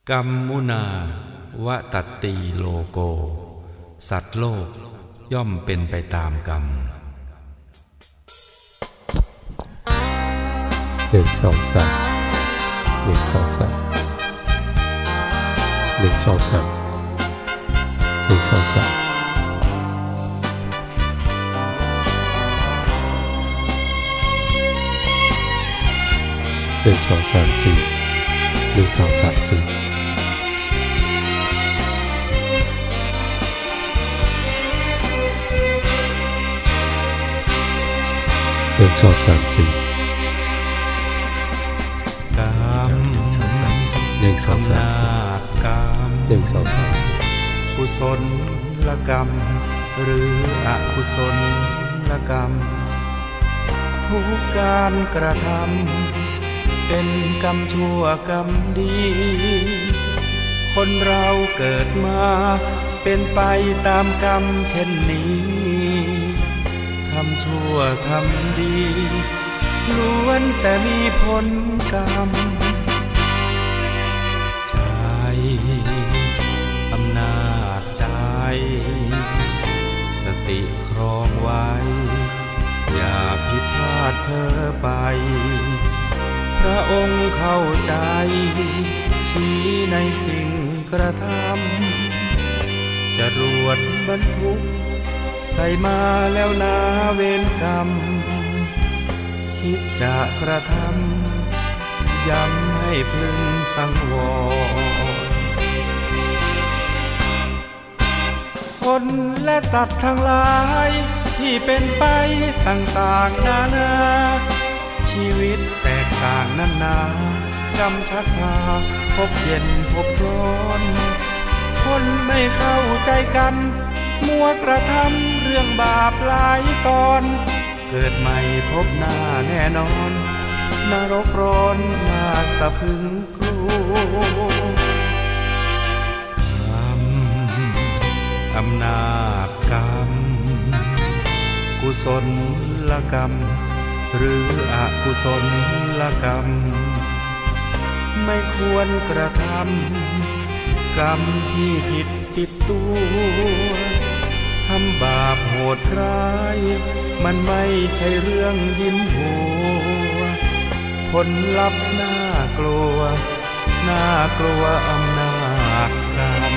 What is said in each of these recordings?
กัมมุนาวะตัตตีโลโกสัตว์โลกย่อมเป็นไปตามกรรมกุศลกรรมหรืออกุศลกรรมทุกการกระทำเป็นกรรมชั่วกรรมดีคนเราเกิดมาเป็นไปตามกรรมเช่นนี้ทำชั่วทำดีล้วนแต่มีผลกรรมใจอำนาจใจสติครองไว้อย่าผิดพลาดเพ้อไปพระองค์เข้าใจชี้ในสิ่งกระทำจรวดบรรทุกใส่มาแล้วนาเวรกรรมคิดจะกระทำย้ำให้พึงสังวรคนและสัตว์ทั้งหลายที่เป็นไปต่างๆนานาชีวิตแตกต่างนานากรรมชักพาพบเย็นพบร้อนคนไม่เข้าใจกันมัวกระทำเรื่องบาปหลายตอนเกิดใหม่พบหน้าแน่นอนนรกร้อนน่าสะพรึงกลัวอำนาจกรรมกุศลกรรมหรืออกุศลกรรมไม่ควรกระทำกรรมที่ผิดติดตัวทำบาปโหดร้ายมันไม่ใช่เรื่องยิ้มหัวผลลัพธ์น่ากลัวน่ากลัวอำนาจกรรม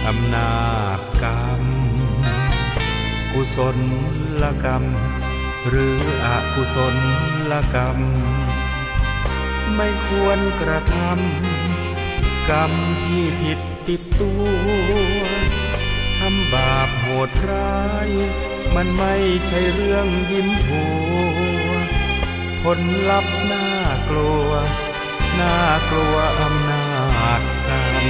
อำนาจกรรมกุศลกรรมหรืออกุศลกรรมไม่ควรกระทำกรรมที่ผิดติดตัวทำบาปโหดร้ายมันไม่ใช่เรื่องยิ้มหัวผลลัพธ์น่ากลัวน่ากลัวอำนาจกรรม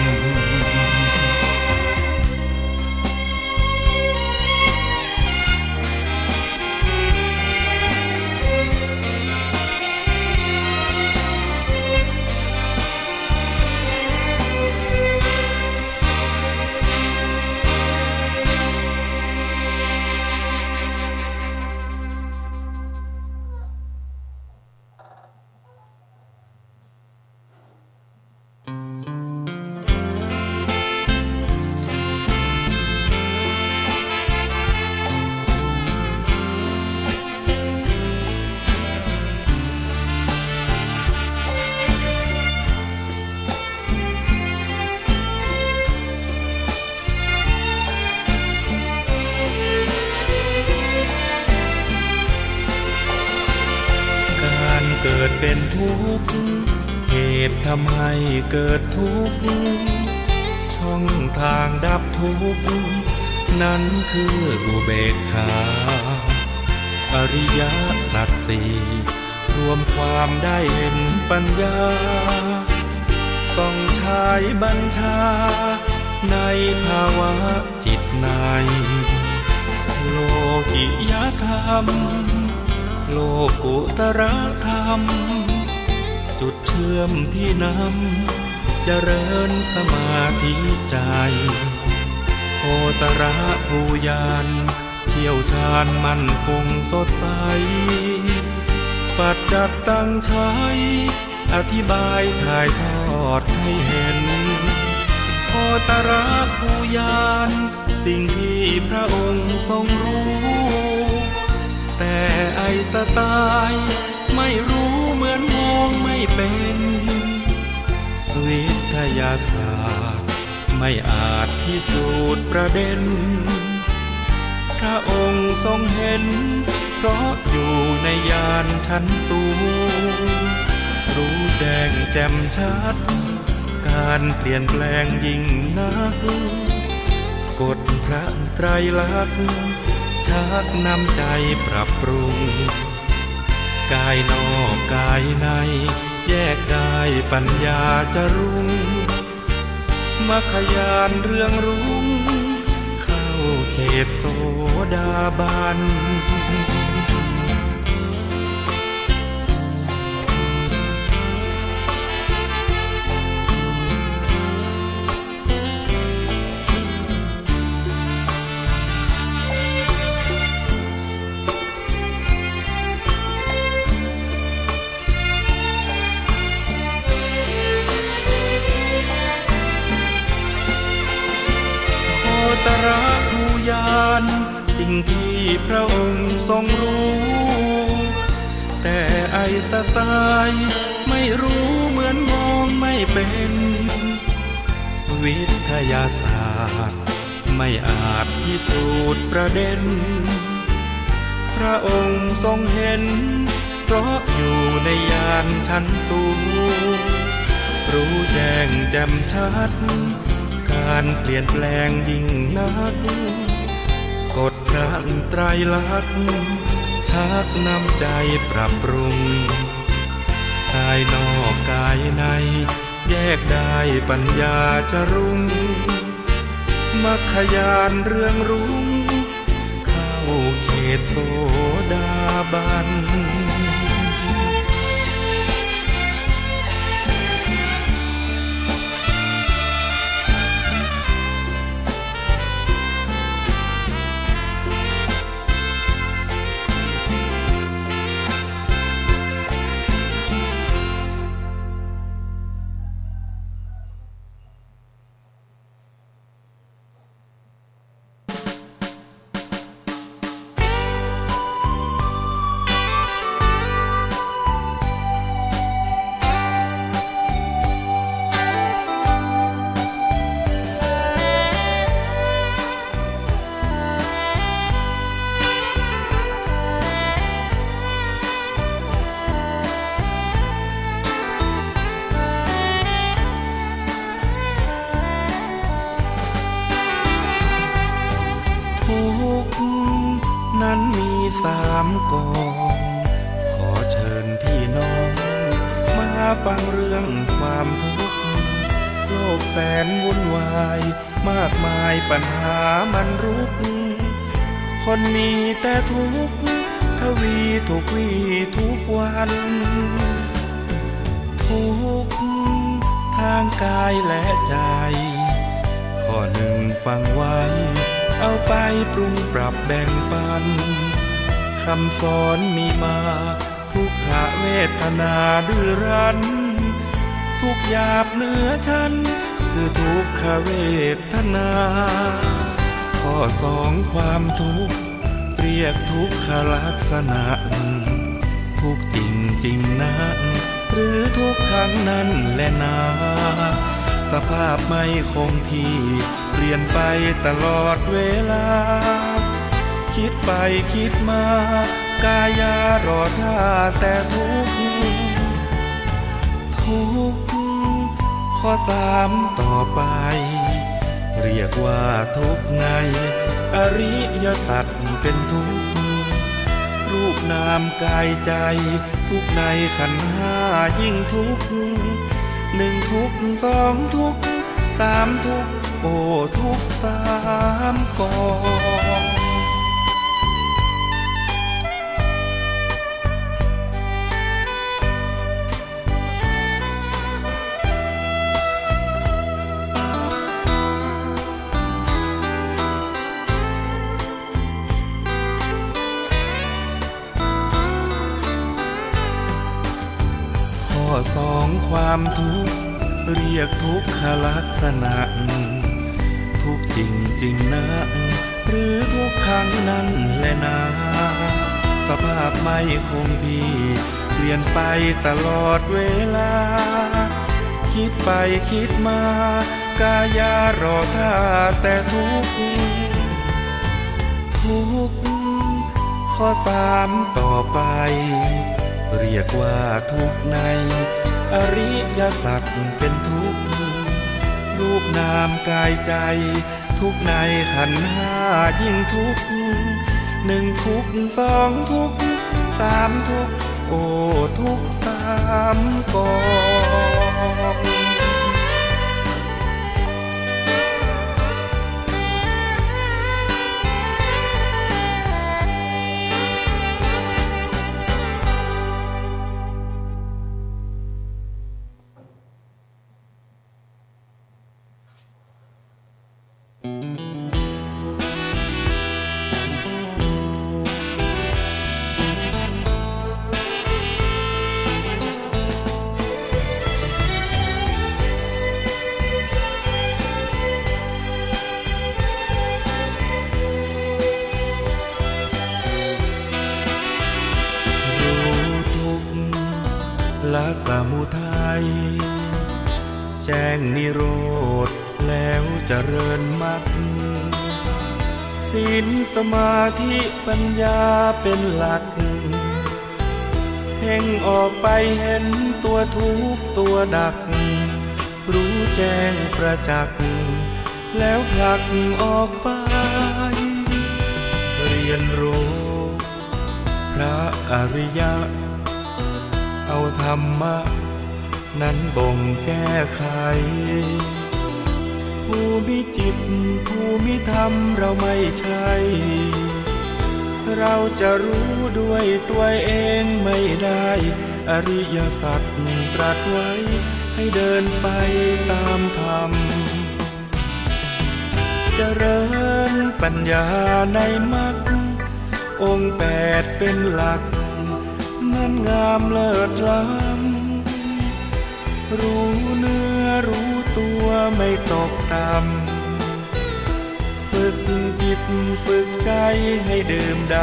เกิดเป็นทุกข์เหตุทำให้เกิดทุกข์ช่องทางดับทุกข์นั้นคืออุเบกขาอริยสัจสี่รวมความได้เห็นปัญญาส่องฉายบัญชาในภาวะจิตในโลกิยะ ธรรมโลกุตระธรรมจุดเชื่อมที่นำเจริญสมาธิใจโคตระภูยานเชี่ยวชาญมั่นคงสดใสปัจจัดตั้งใช้อธิบายถ่ายทอดให้เห็นโคตระภูยานสิ่งที่พระองค์ทรงรู้แต่ไอสไตล์ไม่รู้เหมือนมองไม่เป็นวิทยาศาสตร์ไม่อาจพิสูจน์ประเด็นพระองค์ทรงเห็นเพราะอยู่ในญาณชั้นสูงรู้แจ้งแจ่มชัดการเปลี่ยนแปลงยิ่งนักกฎพระไตรลักษณ์ชักนำใจปรับปรุงกายนอกกายในแยกกายปัญญาจะรุ่งมรรคญาณเรื่องรุ่งเข้าเขตโสดาบันตระภูยานสิ่งที่พระองค์ทรงรู้แต่ไอสไตล์ไม่รู้เหมือนมองไม่เป็นวิทยาศาสตร์ไม่อาจพิสูจน์ประเด็นพระองค์ทรงเห็นเพราะอยู่ในญาณชั้นสูงรู้แจ้งแจ่มชัดการเปลี่ยนแปลงยิ่งนักกฎพระไตรลักษณ์ชักนำใจปรับปรุงกายนอกกายในแยกได้ปัญญาจะรุ่งมรรคญาณเรื่องรุ่งเข้าเขตโสดาบันนั้นมี3 กองขอเชิญพี่น้องมาฟังเรื่องความทุกข์โลกแสนวุ่นวายมากมายปัญหามันรุกคนมีแต่ทุกข์ทวีทุกวี่ทุกวันทุกข์ทางกายและใจข้อหนึ่งฟังไว้เอาไปปรุงปรับแบ่งปันคำสอนมีมาทุกขเวทนาดื้อรั้นทุกหยาบเหนือชั้นคือทุกขเวทนาข้อ2ความทุกข์เรียกทุกขลักษณะทุกจริงจริงนั้นหรือทุกครั้งนั้นแลนาสภาพไม่คงที่เปลี่ยนไปตลอดเวลาคิดไปคิดมากายารอท่าแต่ทุกข์ข้อ3ต่อไปเรียกว่าทุกข์ในอริยสัจเป็นทุกข์รูปนามกายใจทุกข์ในขันธ์5ยิ่งทุกข์1ทุกข์2ทุกข์3ทุกข์โอ้ทุกข์3 กอง ความทุกข์เรียกทุกขลักษณะทุกจริงจริงนะหรือทุกครั้งนั้นแหละนะสภาพไม่คงที่เปลี่ยนไปตลอดเวลาคิดไปคิดมากายารอท่าแต่ทุกข้อสามต่อไปเรียกว่าทุกในอริยสัจเป็นทุกรูปนามกายใจทุกในขันธ์ห้ายิ่งทุกหนึ่งทุกสองทุกสามทุกโอ้ทุกสามกองละสมุทัยแจ้งนิโรธแล้วเจริญมรรคศีลสมาธิปัญญาเป็นหลักเพ่งออกไปเห็นตัวทุกข์ตัวดักรู้แจ้งประจักษ์แล้วผลักออกไปเรียนรู้พระอริยะเอาธรรมะนั้นบ่งแก้ไขผู้มีจิตผู้มีธรรมเราไม่ใช่เราจะรู้ด้วยตัวเองไม่ได้อริยสัจตรัสไว้ให้เดินไปตามธรรมเจริญปัญญาในมรรคองค์แปดเป็นหลักนั้นงามเลิศล้ำรู้เนื้อรู้ตัวไม่ตกต่ำฝึกจิตฝึกใจให้ดื่มด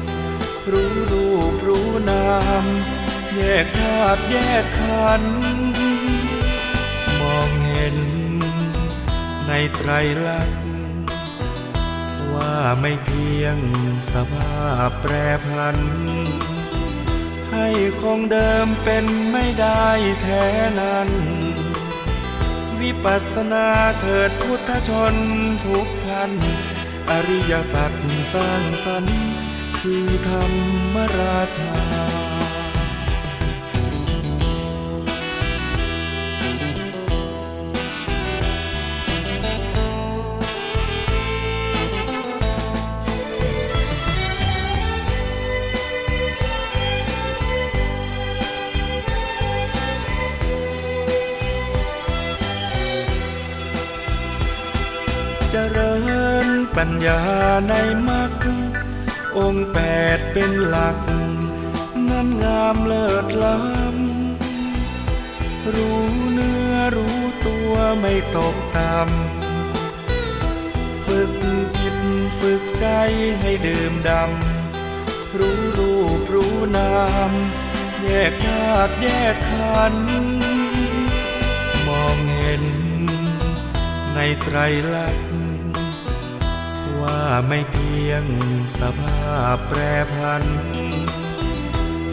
ำรู้รูปรู้นามแยกธาตุแยกขันธ์มองเห็นในไตรลักษณ์ว่าไม่เพียงสภาพแปรผันให้คงเดิมเป็นไม่ได้แท้นั้นวิปัสสนาเถิดพุทธชนทุกท่านอริยสัจสร้างสรรค์คือธรรมราชาเจริญปัญญาในมรรคองค์แปดเป็นหลักนั้นงามเลิศล้ำรู้เนื้อรู้ตัวไม่ตกต่ำฝึกจิตฝึกใจให้ดื่มดำรู้รูปรู้นามแยกธาตุแยกขันธ์มองเห็นในไตรลักษณ์ว่าไม่เพียงสภาพแปรผัน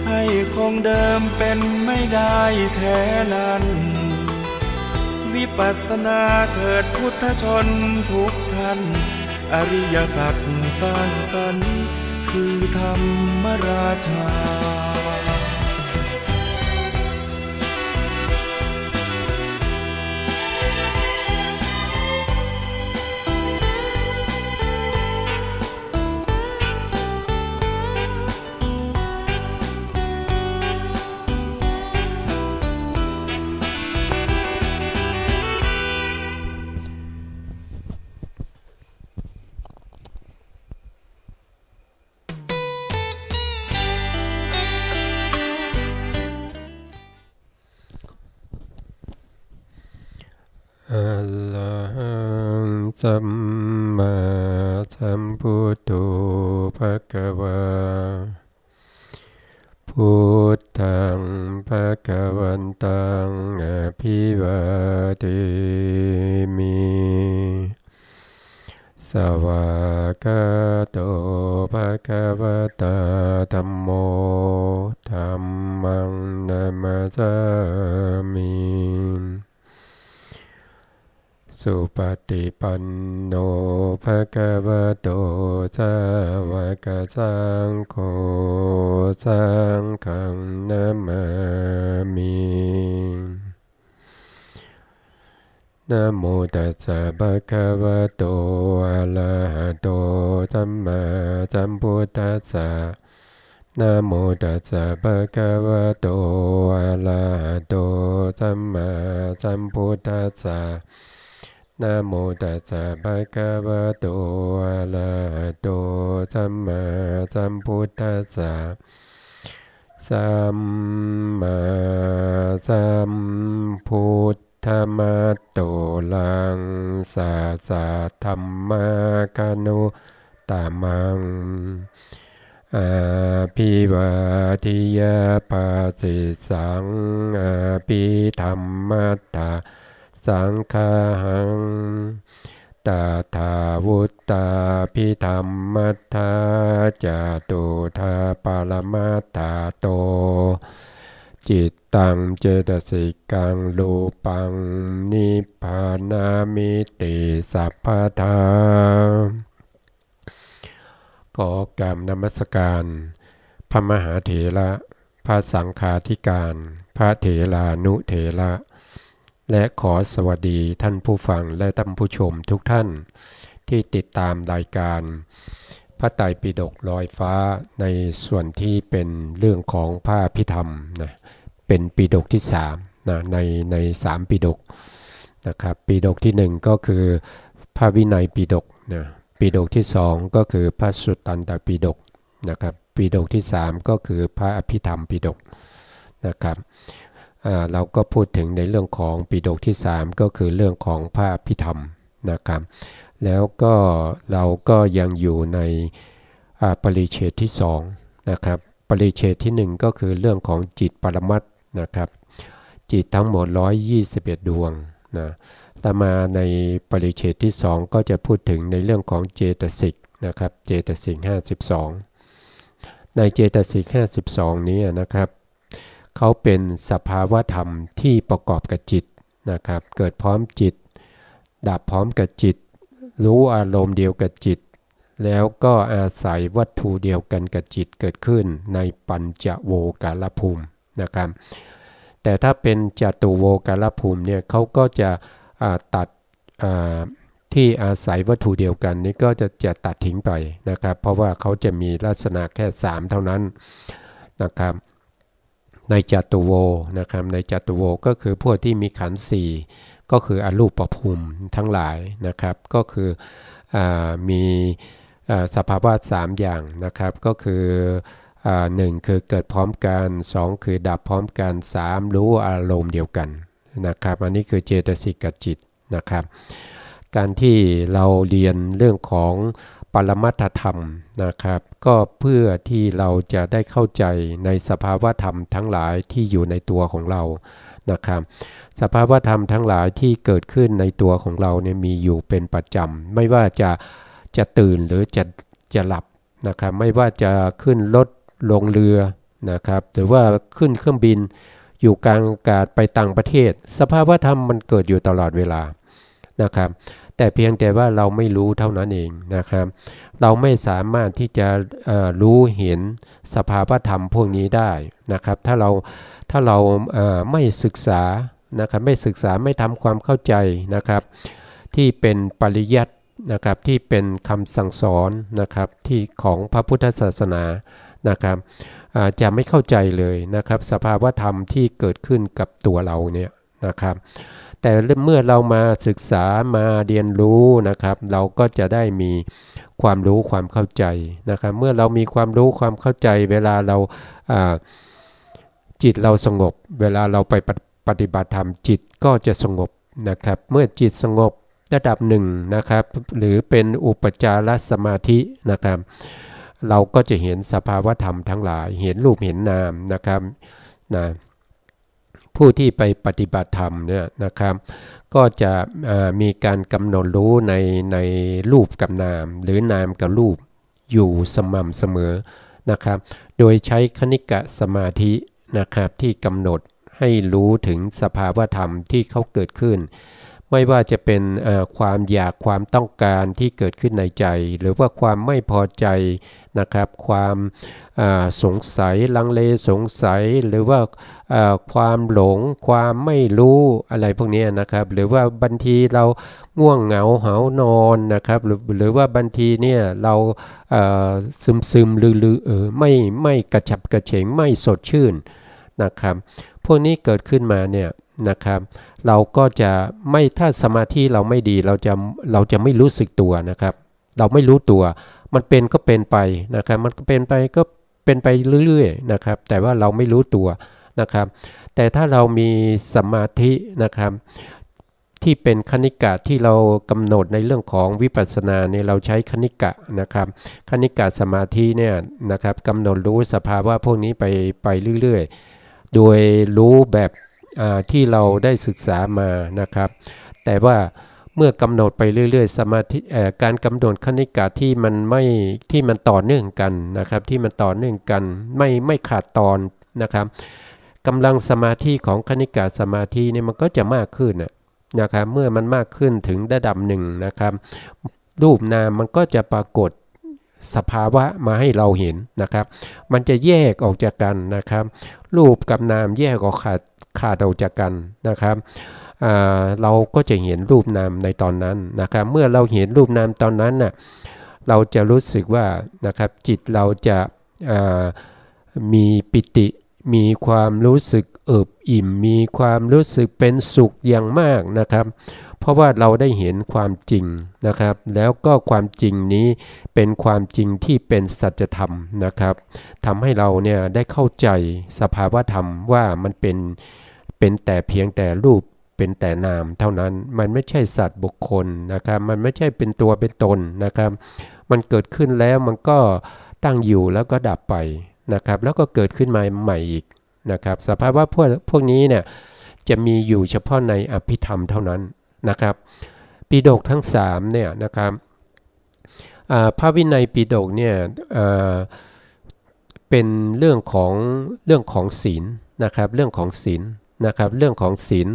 ให้คงเดิมเป็นไม่ได้แท้นั้นวิปัสสนาเถิดพุทธชนทุกท่านอริยสัจสร้างสรรค์คือธรรมราชา เ สัมมาสัมพุทโธภควาพุทธังภควันตังอภิวาเทมิสวากขาโตภควตาธัมโมธัมมังนัมมาสามิสุปฏิปันโนภควโตสาวกสังโฆสังฆังนามามินะโมตัสสะภะคะวะโตอะระหะโตสัมมาสัมพุทธัสสะนะโมตัสสะภะคะวะโตอะระหะโตสัมมาสัมพุทธัสสะนะโมตัสสะภะคะวะโตอะระหะโตสัมมาสัมพุทธัสสะสัมมาสัมพุทธัมมัตโตลังสัสสะธัมมาคานุตามังอาภิวาทิยาปัสสิสังอาภิธรรมัตถะสังฆาหังตถาวุตตาภิธรรมัตถะจตุธาปรมัตถาโตจิตตังเจตสิกังรูปังนิพพานามิติสัพพทาขอกราบนมัสการพระมหาเถระพระสังฆาธิการพระเถรานุเถระและขอสวัสดีท่านผู้ฟังและท่านผู้ชมทุกท่านที่ติดตามรายการพระไตรปิฎกลอยฟ้าในส่วนที่เป็นเรื่องของพระอภิธรรมนะเป็นปิฎกที่3นะใน3ปิฎกนะครับปิฎกที่1ก็คือพระวินัยปิฎกนะปิฎกที่2ก็คือพระสุตตันตปิฎกนะครับปิฎกที่3ก็คือพระอภิธรรมปิฎกนะครับเราก็พูดถึงในเรื่องของปิฎกที่3ก็คือเรื่องของพระอภิธรรมนะครับแล้วก็เราก็ยังอยู่ในปริเฉดที่2นะครับปริเฉดที่1ก็คือเรื่องของจิตปรมัตถ์นะครับจิตทั้งหมด121ดวงนะต่อมาในปริเฉดที่2ก็จะพูดถึงในเรื่องของเจตสิกนะครับเจตสิก52ในเจตสิก52นี้นะครับเขาเป็นสภาวธรรมที่ประกอบกับจิตนะครับเกิดพร้อมจิตดับพร้อมกับจิตรู้อารมณ์เดียวกับจิตแล้วก็อาศัยวัตถุเดียวกันกับจิตเกิดขึ้นในปัญจโวการภูมินะครับแต่ถ้าเป็นจตุโวการภูมิเนี่ยเขาก็จะตัดที่อาศัยวัตถุเดียวกันนี่ก็จะตัดทิ้งไปนะครับเพราะว่าเขาจะมีลักษณะแค่3เท่านั้นนะครับในจตุโวนะครับในจตุโวก็คือพวกที่มีขันธ์4ก็คืออรูปภูมิทั้งหลายนะครับก็คือมีสภาวะ3อย่างนะครับก็คือ1คือเกิดพร้อมกัน2คือดับพร้อมกัน3รู้อารมณ์เดียวกันนะครับอันนี้คือเจตสิกกับจิตนะครับการที่เราเรียนเรื่องของปรมัตถธรรมนะครับก็เพื่อที่เราจะได้เข้าใจในสภาวะธรรมทั้งหลายที่อยู่ในตัวของเรานะครับสภาวะธรรมทั้งหลายที่เกิดขึ้นในตัวของเราเนี่ยมีอยู่เป็นประจำไม่ว่าจะตื่นหรือจะหลับนะครับไม่ว่าจะขึ้นรถลงเรือนะครับหรือว่าขึ้นเครื่องบินอยู่กลางอากาศไปต่างประเทศสภาวะธรรมมันเกิดอยู่ตลอดเวลานะครับแต่เพียงแต่ว่าเราไม่รู้เท่านั้นเองนะครับเราไม่สามารถที่จะรู้เห็นสภาวะธรรมพวกนี้ได้นะครับถ้าเราไม่ศึกษานะครับไม่ศึกษาไม่ทำความเข้าใจนะครับที่เป็นปริยัตินะครับที่เป็นคำสั่งสอนนะครับที่ของพระพุทธศาสนานะครับจะไม่เข้าใจเลยนะครับสภาวะธรรมที่เกิดขึ้นกับตัวเราเนี่ยนะครับแต่เมื่อเรามาศึกษามาเรียนรู้นะครับเราก็จะได้มีความรู้ความเข้าใจนะครับเมื่อเรามีความรู้ความเข้าใจเวลาเราจิตเราสงบเวลาเราไปปฏิบัติธรรมจิตก็จะสงบนะครับเมื่อจิตสงบ ระดับหนึ่งนะครับหรือเป็นอุปจารสมาธินะครับเราก็จะเห็นสภาวธรรมทั้งหลายเห็นรูปเห็นนามนะครับนะผู้ที่ไปปฏิบัติธรรมเนี่ยนะครับก็จะมีการกำหนดรู้ในรูปกับนามหรือนามกับรูปอยู่สม่ำเสมอนะครับโดยใช้คณิกะสมาธินะครับที่กำหนดให้รู้ถึงสภาวธรรมที่เขาเกิดขึ้นไม่ว่าจะเป็นความอยากความต้องการที่เกิดขึ้นในใจหรือว่าความไม่พอใจนะครับความสงสัยลังเลสงสัยหรือว่าความหลงความไม่รู้อะไรพวกนี้นะครับหรือว่าบางทีเราง่วงเหงาหาวนอนนะครับหรือว่าบางทีเนี่ยเราซึมลือไม่กระฉับกระเฉงไม่สดชื่นนะครับพวกนี้เกิดขึ้นมาเนี่ยนะครับเราก็จะไม่ถ้าสมาธิเราไม่ดีเราจะไม่รู้สึกตัวนะครับเราไม่รู้ตัวมันเป็นก็เป็นไปนะครับมันเป็นไปก็เป็นไปเรื่อยๆนะครับแต่ว่าเราไม่รู้ตัวนะครับแต่ถ้าเรามีสมาธินะครับที่เป็นคณิกะที่เรากำหนดในเรื่องของวิปัสสนาเนี่ยเราใช้คณิกะนะครับคณิกะสมาธิเนี่ยนะครับกำหนดรู้สภาวะพวกนี้ไปเรื่อยๆโดยรู้แบบที่เราได้ศึกษามานะครับแต่ว่าเมื่อกำหนดไปเรื่อยๆสมาธิการกำหนดคณิกะที่มันต่อเนื่องกันนะครับที่มันต่อเนื่องกันไม่ขาดตอนนะครับกำลังสมาธิของคณิกะสมาธิเนี่ยมันก็จะมากขึ้นนะครับเมื่อมันมากขึ้นถึงระดับหนึ่งนะครับรูปนามมันก็จะปรากฏสภาวะมาให้เราเห็นนะครับมันจะแยกออกจากกันนะครับรูปกับนามแยกออกขาดออกจากกันนะครับเราก็จะเห็นรูปนามในตอนนั้นนะครับเมื่อเราเห็นรูปนามตอนนั้นน่ะเราจะรู้สึกว่านะครับจิตเราจะมีปิติมีความรู้สึกเอิบอิ่มมีความรู้สึกเป็นสุขอย่างมากนะครับเพราะว่าเราได้เห็นความจริงนะครับแล้วก็ความจริงนี้เป็นความจริงที่เป็นสัจธรรมนะครับทำให้เราเนี่ยได้เข้าใจสภาวธรรมว่ามันเป็นแต่เพียงแต่รูปเป็นแต่นามเท่านั้นมันไม่ใช่สัตว์บุคคลนะครับมันไม่ใช่เป็นตัวเป็นตนนะครับมันเกิดขึ้นแล้วมันก็ตั้งอยู่แล้วก็ดับไปนะครับแล้วก็เกิดขึ้นมาใหม่อีกนะครับสภาวะพวกนี้เนี่ยจะมีอยู่เฉพาะในอภิธรรมเท่านั้นนะครับปิฎกทั้ง3เนี่ยนะครับพระวินัยปิฎกเนี่ยเป็นเรื่องของศีลนะครับเรื่องของศีลนะครับเรื่องของศีล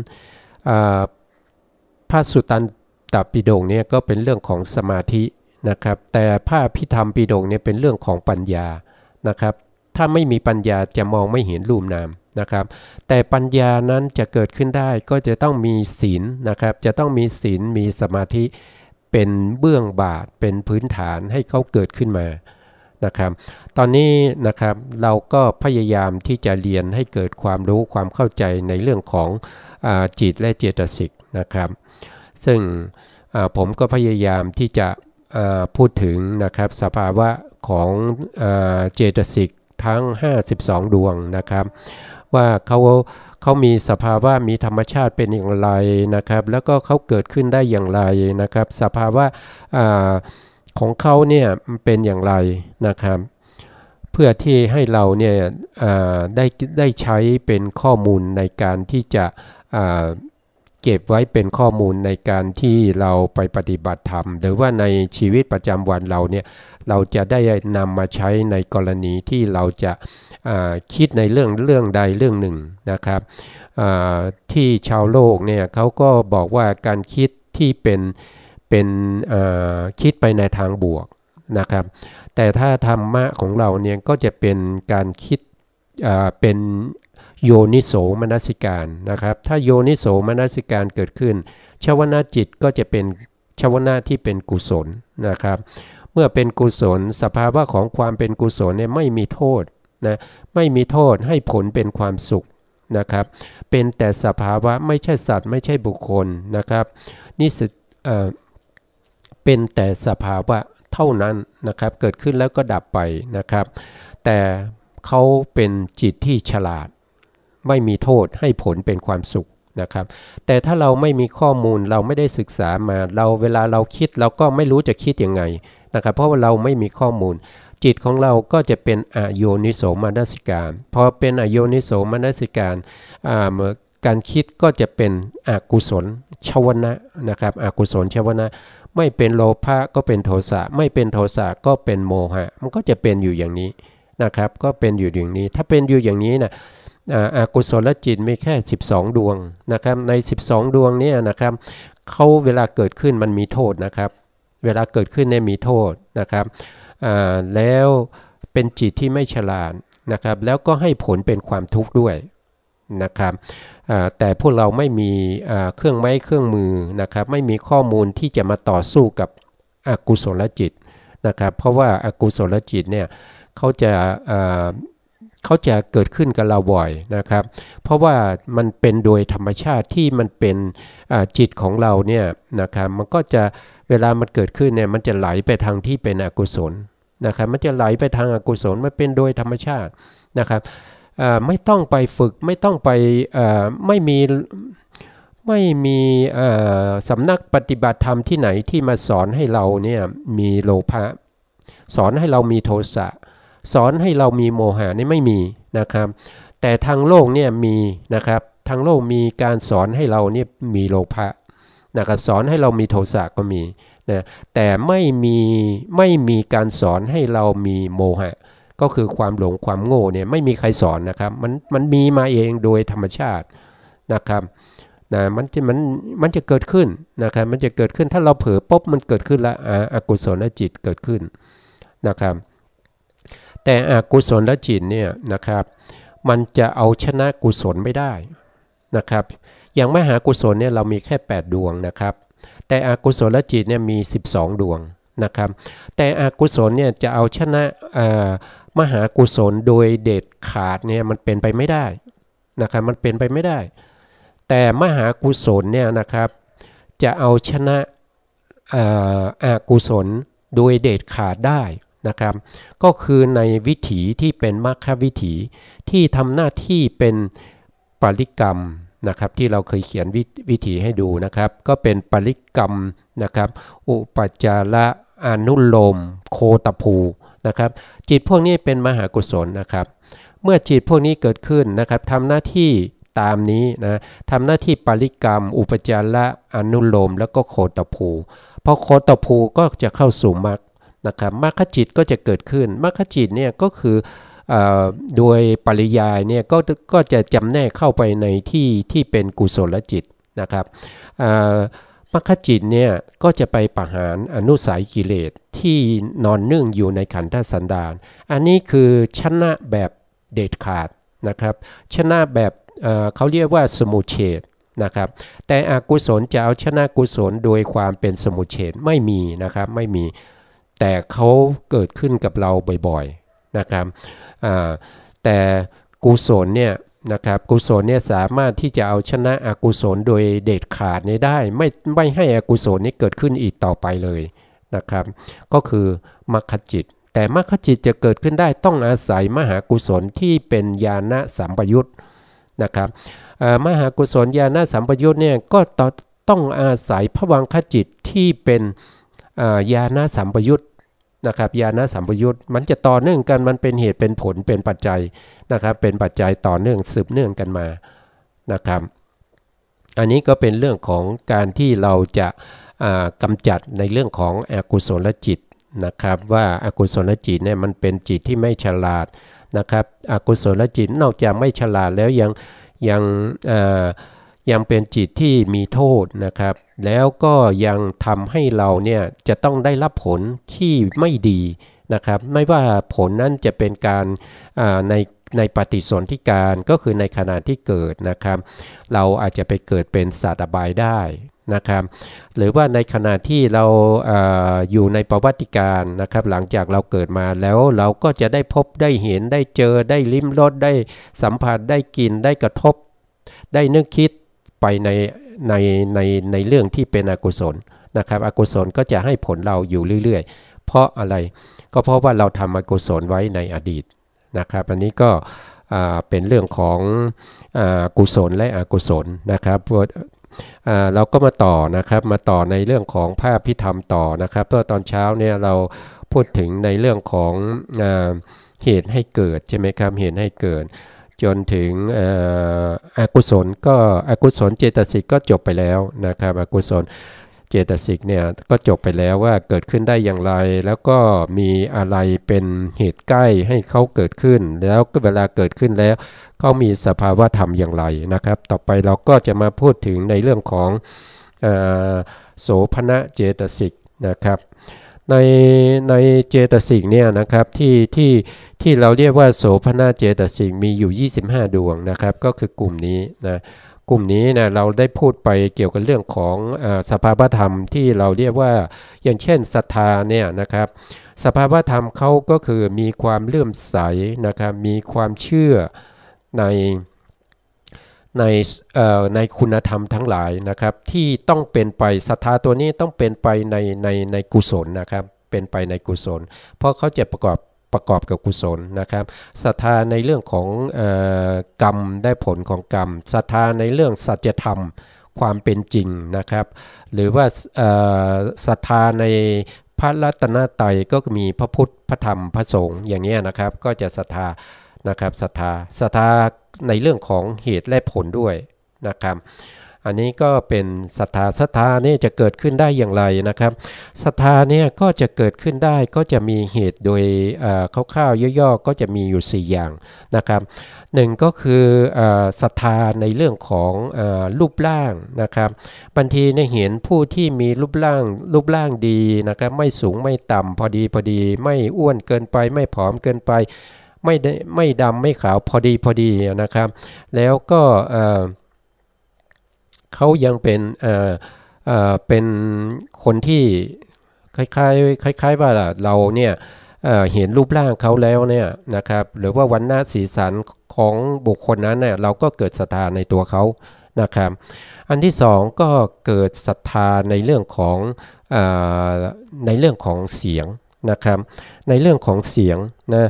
พระสุตตันตปิฎกเนี่ยก็เป็นเรื่องของสมาธินะครับแต่พระอภิธรรมปิฎกเนี่ยเป็นเรื่องของปัญญานะครับถ้าไม่มีปัญญาจะมองไม่เห็นรูปนามนะครับแต่ปัญญานั้นจะเกิดขึ้นได้ก็จะต้องมีศีลนะครับจะต้องมีศีลมีสมาธิเป็นเบื้องบาทเป็นพื้นฐานให้เขาเกิดขึ้นมานะครับตอนนี้นะครับเราก็พยายามที่จะเรียนให้เกิดความรู้ความเข้าใจในเรื่องของจิตและเจตสิกนะครับซึ่งผมก็พยายามที่จะพูดถึงนะครับสภาวะของเจตสิกทั้ง52ดวงนะครับว่าเขามีสภาวะมีธรรมชาติเป็นอย่างไรนะครับแล้วก็เขาเกิดขึ้นได้อย่างไรนะครับสภาวะของเขาเนี่ยเป็นอย่างไรนะครับเพื่อที่ให้เราเนี่ยได้ใช้เป็นข้อมูลในการที่จะเก็บไว้เป็นข้อมูลในการที่เราไปปฏิบัติธรรมหรือว่าในชีวิตประจำวันเราเนี่ยเราจะได้นำมาใช้ในกรณีที่เราจะคิดในเรื่องใดเรื่องหนึ่งนะครับที่ชาวโลกเนี่ยเขาก็บอกว่าการคิดที่เป็นคิดไปในทางบวกนะครับแต่ถ้าธรรมะของเราเนี่ยก็จะเป็นการคิดเป็นโยนิโสมนสิการนะครับถ้าโยนิโสมนสิการเกิดขึ้นชวนาจิตก็จะเป็นชวนาที่เป็นกุศลนะครับเมื่อเป็นกุศลสภาวะของความเป็นกุศลเนี่ยไม่มีโทษนะไม่มีโทษให้ผลเป็นความสุขนะครับเป็นแต่สภาวะไม่ใช่สัตว์ไม่ใช่บุคคลนะครับนี่เป็นแต่สภาวะเท่านั้นนะครับเกิดขึ้นแล้วก็ดับไปนะครับแต่เขาเป็นจิตที่ฉลาดไม่มีโทษให้ผลเป็นความสุข นะครับแต่ถ้าเราไม่มีข้อมูลเราไม่ได้ศึกษามาเวลาเราคิดเราก็ไม่รู้จะคิดยังไงนะครับเพราะว่าเราไม่มีข้อมูลจิตของเราก็จะเป็นอโยนิโสมนสิการพอเป็นอโยนิโสมนสิการการคิดก็จะเป็นอกุศลชวนะนะครับอกุศลชวนะไม่เป็นโลภะก็เป็นโทสะไม่เป็นโทสะก็เป็นโมหะมันก็จะเป็นอยู่อย่างนี้นะครับก็เป็นอยู่อย่างนี้ถ้าเป็นอยู่อย่างนี้นะอกุศลจิตมีแค่12ดวงนะครับใน12ดวงนี้นะครับเขาเวลาเกิดขึ้นมันมีโทษนะครับเวลาเกิดขึ้นเนี่ยมีโทษนะครับแล้วเป็นจิตที่ไม่ฉลาดนะครับแล้วก็ให้ผลเป็นความทุกข์ด้วยนะครับแต่พวกเราไม่มีเครื่องไม้เครื่องมือนะครับไม่มีข้อมูลที่จะมาต่อสู้กับอกุศลจิตนะครับเพราะว่าอากุศลจิตเนี่ยเขาจะเกิดขึ้นกับเราบ่อยนะครับเพราะว่ามันเป็นโดยธรรมชาติที่มันเป็นจิตของเราเนี่ยนะครับมันก็จะเวลามันเกิดขึ้นเนี่ยมันจะไหลไปทางที่เป็นอกุศลนะครับมันจะไหลไปทางอกุศลมันเป็นโดยธรรมชาตินะครับไม่ต้องไปฝึกไม่ต้องไปไม่มีสำนักปฏิบัติธรรมที่ไหนที่มาสอนให้เราเนี่ยมีโลภะสอนให้เรามีโทสะสอนให้เรามีโมหะนี่ไม่มีนะครับแต่ทางโลกเนี่ยมีนะครับทางโลกมีการสอนให้เราเนี่ยมีโลภะนะครับสอนให้เรามีโทสะก็มีนะแต่ไม่มีการสอนให้เรามีโมหะก็คือความหลงความโง่เนี่ยไม่มีใครสอนนะครับมันมีมาเองโดยธรรมชาตินะครับนะมันจะเกิดขึ้นนะครับมันจะเกิดขึ้นถ้าเราเผลอปุ๊บมันเกิดขึ้นละอกุศลจิตเกิดขึ้นนะครับแต่อกุศลจิตเนี่ยนะครับมันจะเอาชนะกุศลไม่ได้นะครับอย่างมหากุศลเนี่ยเรามีแค่8ดวงนะครับแต่อกุศลจิตเนี่ยมี12ดวงนะครับแต่อกุศลเนี่ยจะเอาชนะมหากุศลโดยเด็ดขาดเนี่ยมันเป็นไปไม่ได้นะครับมันเป็นไปไม่ได้แต่มหากุศลเนี่ยนะครับจะเอาชนะอกุศลโดยเด็ดขาดได้นะครับก็คือในวิถีที่เป็นมรรควิถีที่ทำหน้าที่เป็นปริกรรมนะครับที่เราเคยเขียนวิถีให้ดูนะครับก็เป็นปริกรรมนะครับอุปจาระอนุโลมโคตภูนะครับจิตพวกนี้เป็นมหากุศลนะครับเมื่อจิตพวกนี้เกิดขึ้นนะครับทำหน้าที่ตามนี้นะทำหน้าที่ปริกรรมอุปจาระอนุโลมแล้วก็โคตภูพอโคตภูก็จะเข้าสู่มรรคนะครับมรรคจิตก็จะเกิดขึ้นมรรคจิตเนี่ยก็คือโดยปริยายเนี่ยก็จะจำแนกเข้าไปในที่เป็นกุศลจิตนะครับมรรคจิตเนี่ยก็จะไปประหารอนุสัยกิเลสที่นอนเนื่องอยู่ในขันธสันดานอันนี้คือชนะแบบเด็ดขาดนะครับชนะแบบเขาเรียกว่าสมุเฉทนะครับแต่อกุศลจะเอาชนะกุศลโดยความเป็นสมุเฉทไม่มีนะครับไม่มีแต่เขาเกิดขึ้นกับเราบ่อยๆนะครับแต่กุศลเนี่ยนะครับกุศลเนี่ยสามารถที่จะเอาชนะอกุศลโดยเด็ดขาดนี้ได้ไม่ให้อกุศลนี้เกิดขึ้นอีกต่อไปเลยนะครับก็คือมรรคจิตแต่มรรคจิตจะเกิดขึ้นได้ต้องอาศัยมหากุศลที่เป็นญาณสัมปยุตนะครับมหากุศลญาณสัมปยุตเนี่ยก็ต้องอาศัยภวังคจิตที่เป็นญาณสัมปยุตนะครับญาณสัมปยุตมันจะต่อเนื่องกันมันเป็นเหตุเป็นผลเป็นปัจจัยนะครับเป็นปัจจัยต่อเนื่องสืบเนื่องกันมานะครับอันนี้ก็เป็นเรื่องของการที่เราจะกำจัดในเรื่องของอกุศลจิตนะครับว่าอกุศลจิตเนี่ยมันเป็นจิตที่ไม่ฉลาดนะครับอกุศลจิตนอกจากไม่ฉลาดแล้วยังเป็นจิตที่มีโทษนะครับแล้วก็ยังทำให้เราเนี่ยจะต้องได้รับผลที่ไม่ดีนะครับไม่ว่าผลนั้นจะเป็นการในปฏิสนธิการก็คือในขณะที่เกิดนะครับเราอาจจะไปเกิดเป็นสัตว์อบายได้นะครับหรือว่าในขณะที่เราอยู่ในประวัติการนะครับหลังจากเราเกิดมาแล้วเราก็จะได้พบได้เห็นได้เจอได้ลิ้มรสได้สัมผัสได้กลิ่นได้กระทบได้นึกคิดไปในเรื่องที่เป็นอกุศลนะครับอกุศลก็จะให้ผลเราอยู่เรื่อยๆเพราะอะไรก็เพราะว่าเราทำอกุศลไว้ในอดีตนะครับอันนี้ก็ เป็นเรื่องของกุศลและอกุศลนะครับเราก็มาต่อนะครับมาต่อในเรื่องของพระอภิธรรมต่อนะครับเพราะตอนเช้าเนี่ยเราพูดถึงในเรื่องของเหตุให้เกิดใช่ไหมครับเหตุให้เกิดจนถึงอกุศลก็อกุศลเจตสิกก็จบไปแล้วนะครับอกุศลเจตสิกเนี่ยก็จบไปแล้วว่าเกิดขึ้นได้อย่างไรแล้วก็มีอะไรเป็นเหตุใกล้ให้เขาเกิดขึ้นแล้วก็เวลาเกิดขึ้นแล้วเขามีสภาวะธรรมอย่างไรนะครับต่อไปเราก็จะมาพูดถึงในเรื่องของโสภณเจตสิกนะครับในเจตสิกเนี่ยนะครับที่เราเรียกว่าโสภณเจตสิกมีอยู่25ดวงนะครับก็คือกลุ่มนี้นะกลุ่มนี้นะเราได้พูดไปเกี่ยวกับเรื่องของสภาวธรรมที่เราเรียกว่าอย่างเช่นศรัทธาเนี่ยนะครับสภาวธรรมเขาก็คือมีความเลื่อมใสนะครับมีความเชื่อในในคุณธรรมทั้งหลายนะครับที่ต้องเป็นไปศรัทธาตัวนี้ต้องเป็นไปในกุศลนะครับเป็นไปในกุศลเพราะเขาจะประกอบกับกุศลนะครับศรัทธาในเรื่องของกรรมได้ผลของกรรมศรัทธาในเรื่องสัจธรรมความเป็นจริงนะครับหรือว่าศรัทธาในพระรัตนตรัยก็มีพระพุทธพระธรรมพระสงฆ์อย่างนี้นะครับก็จะศรัทธานะครับศรัทธาในเรื่องของเหตุและผลด้วยนะครับอันนี้ก็เป็นศรัทธาเนี่ยจะเกิดขึ้นได้อย่างไรนะครับศรัทธาเนี่ยก็จะเกิดขึ้นได้ก็จะมีเหตุโดยคร่าวๆย่อๆก็จะมีอยู่4อย่างนะครับหนึ่งก็คือศรัทธาในเรื่องของรูปร่างนะครับบางทีเนี่ยเห็นผู้ที่มีรูปร่างดีนะครับไม่สูงไม่ต่ำพอดีไม่อ้วนเกินไปไม่ผอมเกินไปไม่ดำไม่ขาวพอดีนะครับแล้วก็เขายังเป็นคนที่คล้ายว่าเราเนี่ยเห็นรูปร่างเขาแล้วเนี่ยนะครับหรือว่าวันหน้าสีสันของบุคคลนั้นเนี่ยเราก็เกิดศรัทธาในตัวเขานะครับอันที่สองก็เกิดศรัทธาในเรื่องของเสียงนะครับในเรื่องของเสียงนะ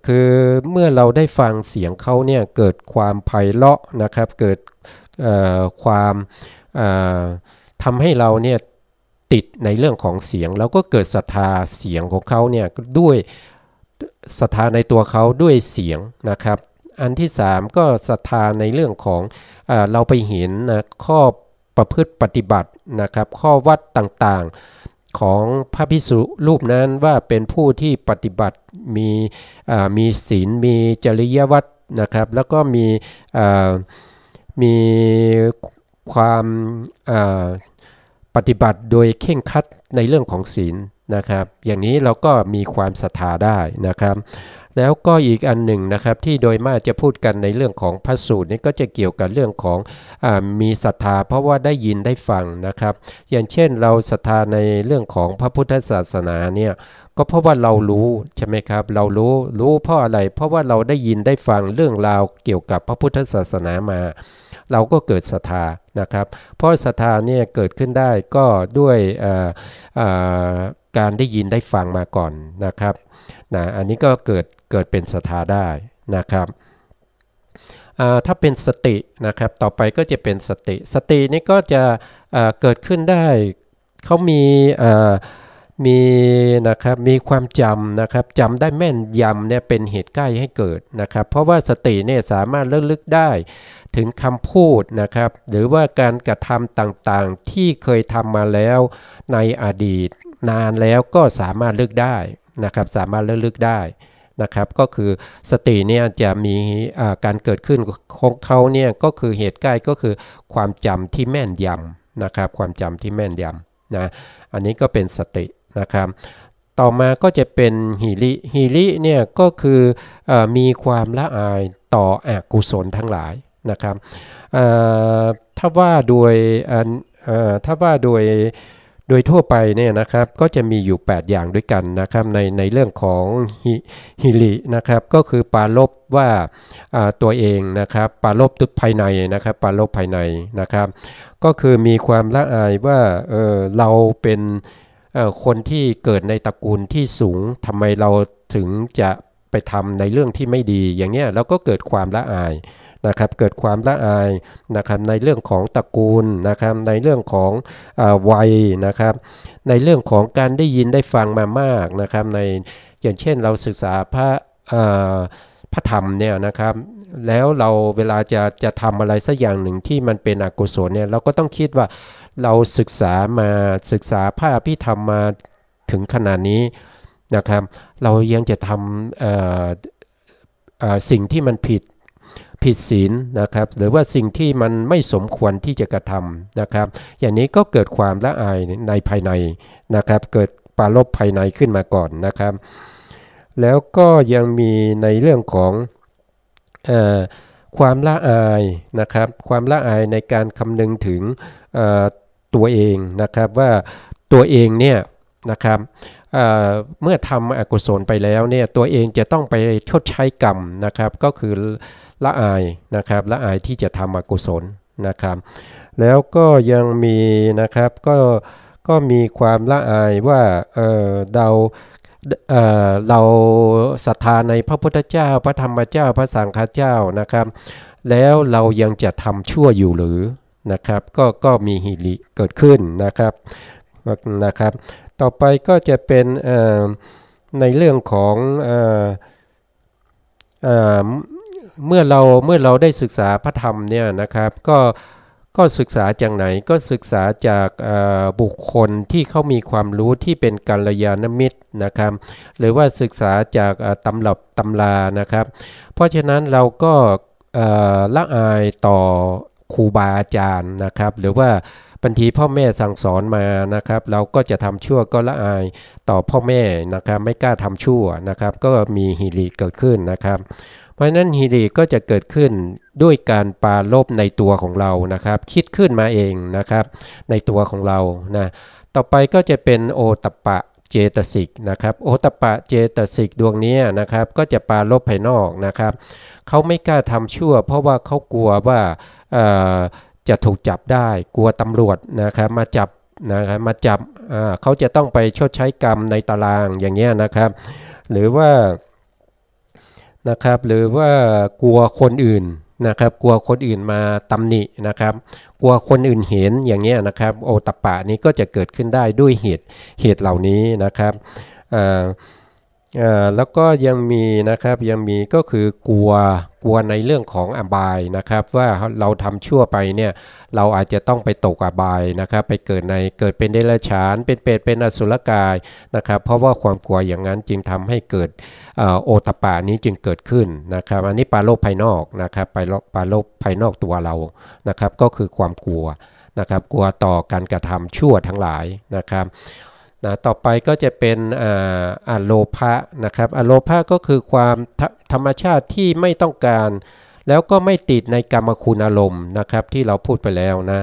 คือเมื่อเราได้ฟังเสียงเขาเนี่ยเกิดความไพเราะนะครับเกิดความทำให้เราเนี่ยติดในเรื่องของเสียงแล้วก็เกิดศรัทธาเสียงของเขาเนี่ยด้วยศรัทธาในตัวเขาด้วยเสียงนะครับอันที่สามก็ศรัทธาในเรื่องของเราไปเห็นนะข้อประพฤติปฏิบัตินะครับข้อวัดต่างๆของพระภิกษุรูปนั้นว่าเป็นผู้ที่ปฏิบัติมีศีลมีจริยวัตรนะครับแล้วก็มีความปฏิบัติโดยเคร่งครัดในเรื่องของศีลนะครับอย่างนี้เราก็มีความศรัทธาได้นะครับแล้วก็อีกอันหนึ่งนะครับที่โดยมากจะพูดกันในเรื่องของพระสูตรนี่ก็จะเกี่ยวกับเรื่องของมีศรัทธาเพราะว่าได้ยินได้ฟังนะครับอย่างเช่นเราศรัทธาในเรื่องของพระพุทธศาสนาเนี่ยก็เพราะว่าเรารู้ใช่ไหมครับเรารู้เพราะอะไรเพราะว่าเราได้ยินได้ฟังเรื่องราวเกี่ยวกับพระพุทธศาสนามาเราก็เกิดศรัทธานะครับเพราะศรัทธาเนี่ยเกิดขึ้นได้ก็ด้วยการได้ยินได้ฟังมาก่อนนะครับอันนี้ก็เกิดเป็นศรัทธาได้นะครับถ้าเป็นสตินะครับต่อไปก็จะเป็นสตินี่ก็จะเกิดขึ้นได้เขามีนะครับมีความจำนะครับจำได้แม่นยำเนี่ยเป็นเหตุใกล้ให้เกิดนะครับเพราะว่าสติเนี่ยสามารถระลึกได้ถึงคำพูดนะครับหรือว่าการกระทำต่างๆที่เคยทำมาแล้วในอดีตนานแล้วก็สามารถลึกได้นะครับสามารถระลึกได้นะครับก็คือสติเนี่ยจะมีการเกิดขึ้นของเขาเนี่ยก็คือเหตุใกล้ก็คือความจำที่แม่นยำนะครับความจำที่แม่นยำนะอันนี้ก็เป็นสตินะครับต่อมาก็จะเป็นหิริเนี่ยก็คือมีความละอายต่ออกุศลทั้งหลายนะครับถ้าว่าโดยทั่วไปเนี่ยนะครับก็จะมีอยู่8อย่างด้วยกันนะครับในเรื่องของหิรินะครับก็คือปรารภว่าตัวเองนะครับปรารภตุภายในนะครับปรารภภายในนะครับก็คือมีความละอายว่าเราเป็นคนที่เกิดในตระกูลที่สูงทำไมเราถึงจะไป ไปทำในเรื่องที่ไม่ดีอย่างเงี้ยเราก็เกิดความละอายนะครับเกิดความละอายนะครับในเรื่องของตระกูลนะครับในเรื่องของวัยนะครับในเรื่องของการได้ยินได้ฟังมามากนะครับในอย่างเช่นเราศึกษาพระธรรมเนี่ยนะครับแล้วเราเวลาจะทำอะไรสักอย่างหนึ่งที่มันเป็นอกุศลเนี่ยเราก็ต้องคิดว่าเราศึกษาพระอภิธรรมมาถึงขนาดนี้นะครับเรายังจะทำสิ่งที่มันผิดศีลนะครับหรือว่าสิ่งที่มันไม่สมควรที่จะกระทำนะครับอย่างนี้ก็เกิดความละอายในภายในนะครับเกิดปราลบภายในขึ้นมาก่อนนะครับแล้วก็ยังมีในเรื่องของความละอายนะครับความละอายในการคำนึงถึงตัวเองนะครับว่าตัวเองเนี่ยนะครับเมื่อทำอกุศลไปแล้วเนี่ยตัวเองจะต้องไปชดใช้กรรมนะครับก็คือละอายนะครับละอายที่จะทำอกุศลนะครับแล้วก็ยังมีนะครับก็มีความละอายว่าเราศรัทธาในพระพุทธเจ้าพระธรรมเจ้าพระสังฆเจ้านะครับแล้วเรายังจะทำชั่วอยู่หรือนะครับก็มีหิริเกิดขึ้นนะครับต่อไปก็จะเป็นในเรื่องของเมื่อเราได้ศึกษาพระธรรมเนี่ยนะครับก็ศึกษาจากไหนก็ศึกษาจากบุคคลที่เขามีความรู้ที่เป็นกัลยาณมิตรนะครับหรือว่าศึกษาจากตำรานะครับเพราะฉะนั้นเราก็ละอายต่อครูบาอาจารย์นะครับหรือว่าบางทีพ่อแม่สั่งสอนมานะครับเราก็จะทำชั่วก็ละอายต่อพ่อแม่นะครับไม่กล้าทำชั่วนะครับก็มีหิริเกิดขึ้นนะครับเพราะฉะนั้นหิริก็จะเกิดขึ้นด้วยการปราลบในตัวของเรานะครับคิดขึ้นมาเองนะครับในตัวของเรานะต่อไปก็จะเป็นโอตัปปะเจตสิกนะครับโอตัปปะเจตสิกดวงนี้นะครับก็จะปราลบภายนอกนะครับเขาไม่กล้าทำชั่วเพราะว่าเขากลัวว่าจะถูกจับได้กลัวตำรวจนะครับมาจับเขาจะต้องไปชดใช้กรรมในตารางอย่างเงี้ยนะครับหรือว่ากลัวคนอื่นนะครับกลัวคนอื่นมาตำหนินะครับกลัวคนอื่นเห็นอย่างเงี้ยนะครับโอตัปปะนี้ก็จะเกิดขึ้นได้ด้วยเหตุเหล่านี้นะครับแล้วก็ยังมีก็คือกลัวในเรื่องของอบายนะครับว่าเราทำชั่วไปเนี่ยเราอาจจะต้องไปตกอบายนะครับไปเกิดเป็นเดรัจฉานเป็นเปรตเป็นอสุรกายนะครับเพราะว่าความกลัวอย่างนั้นจึงทำให้เกิดโอตัปปะนี้จึงเกิดขึ้นนะครับอันนี้ปราลบภายนอกนะครับปราลบภายนอกตัวเรานะครับก็คือความกลัวนะครับกลัวต่อการกระทำชั่วทั้งหลายนะครับต่อไปก็จะเป็นอโลภะนะครับอโลภะก็คือความธรรมชาติที่ไม่ต้องการแล้วก็ไม่ติดในกรรมคุณอารมณ์นะครับที่เราพูดไปแล้วนะ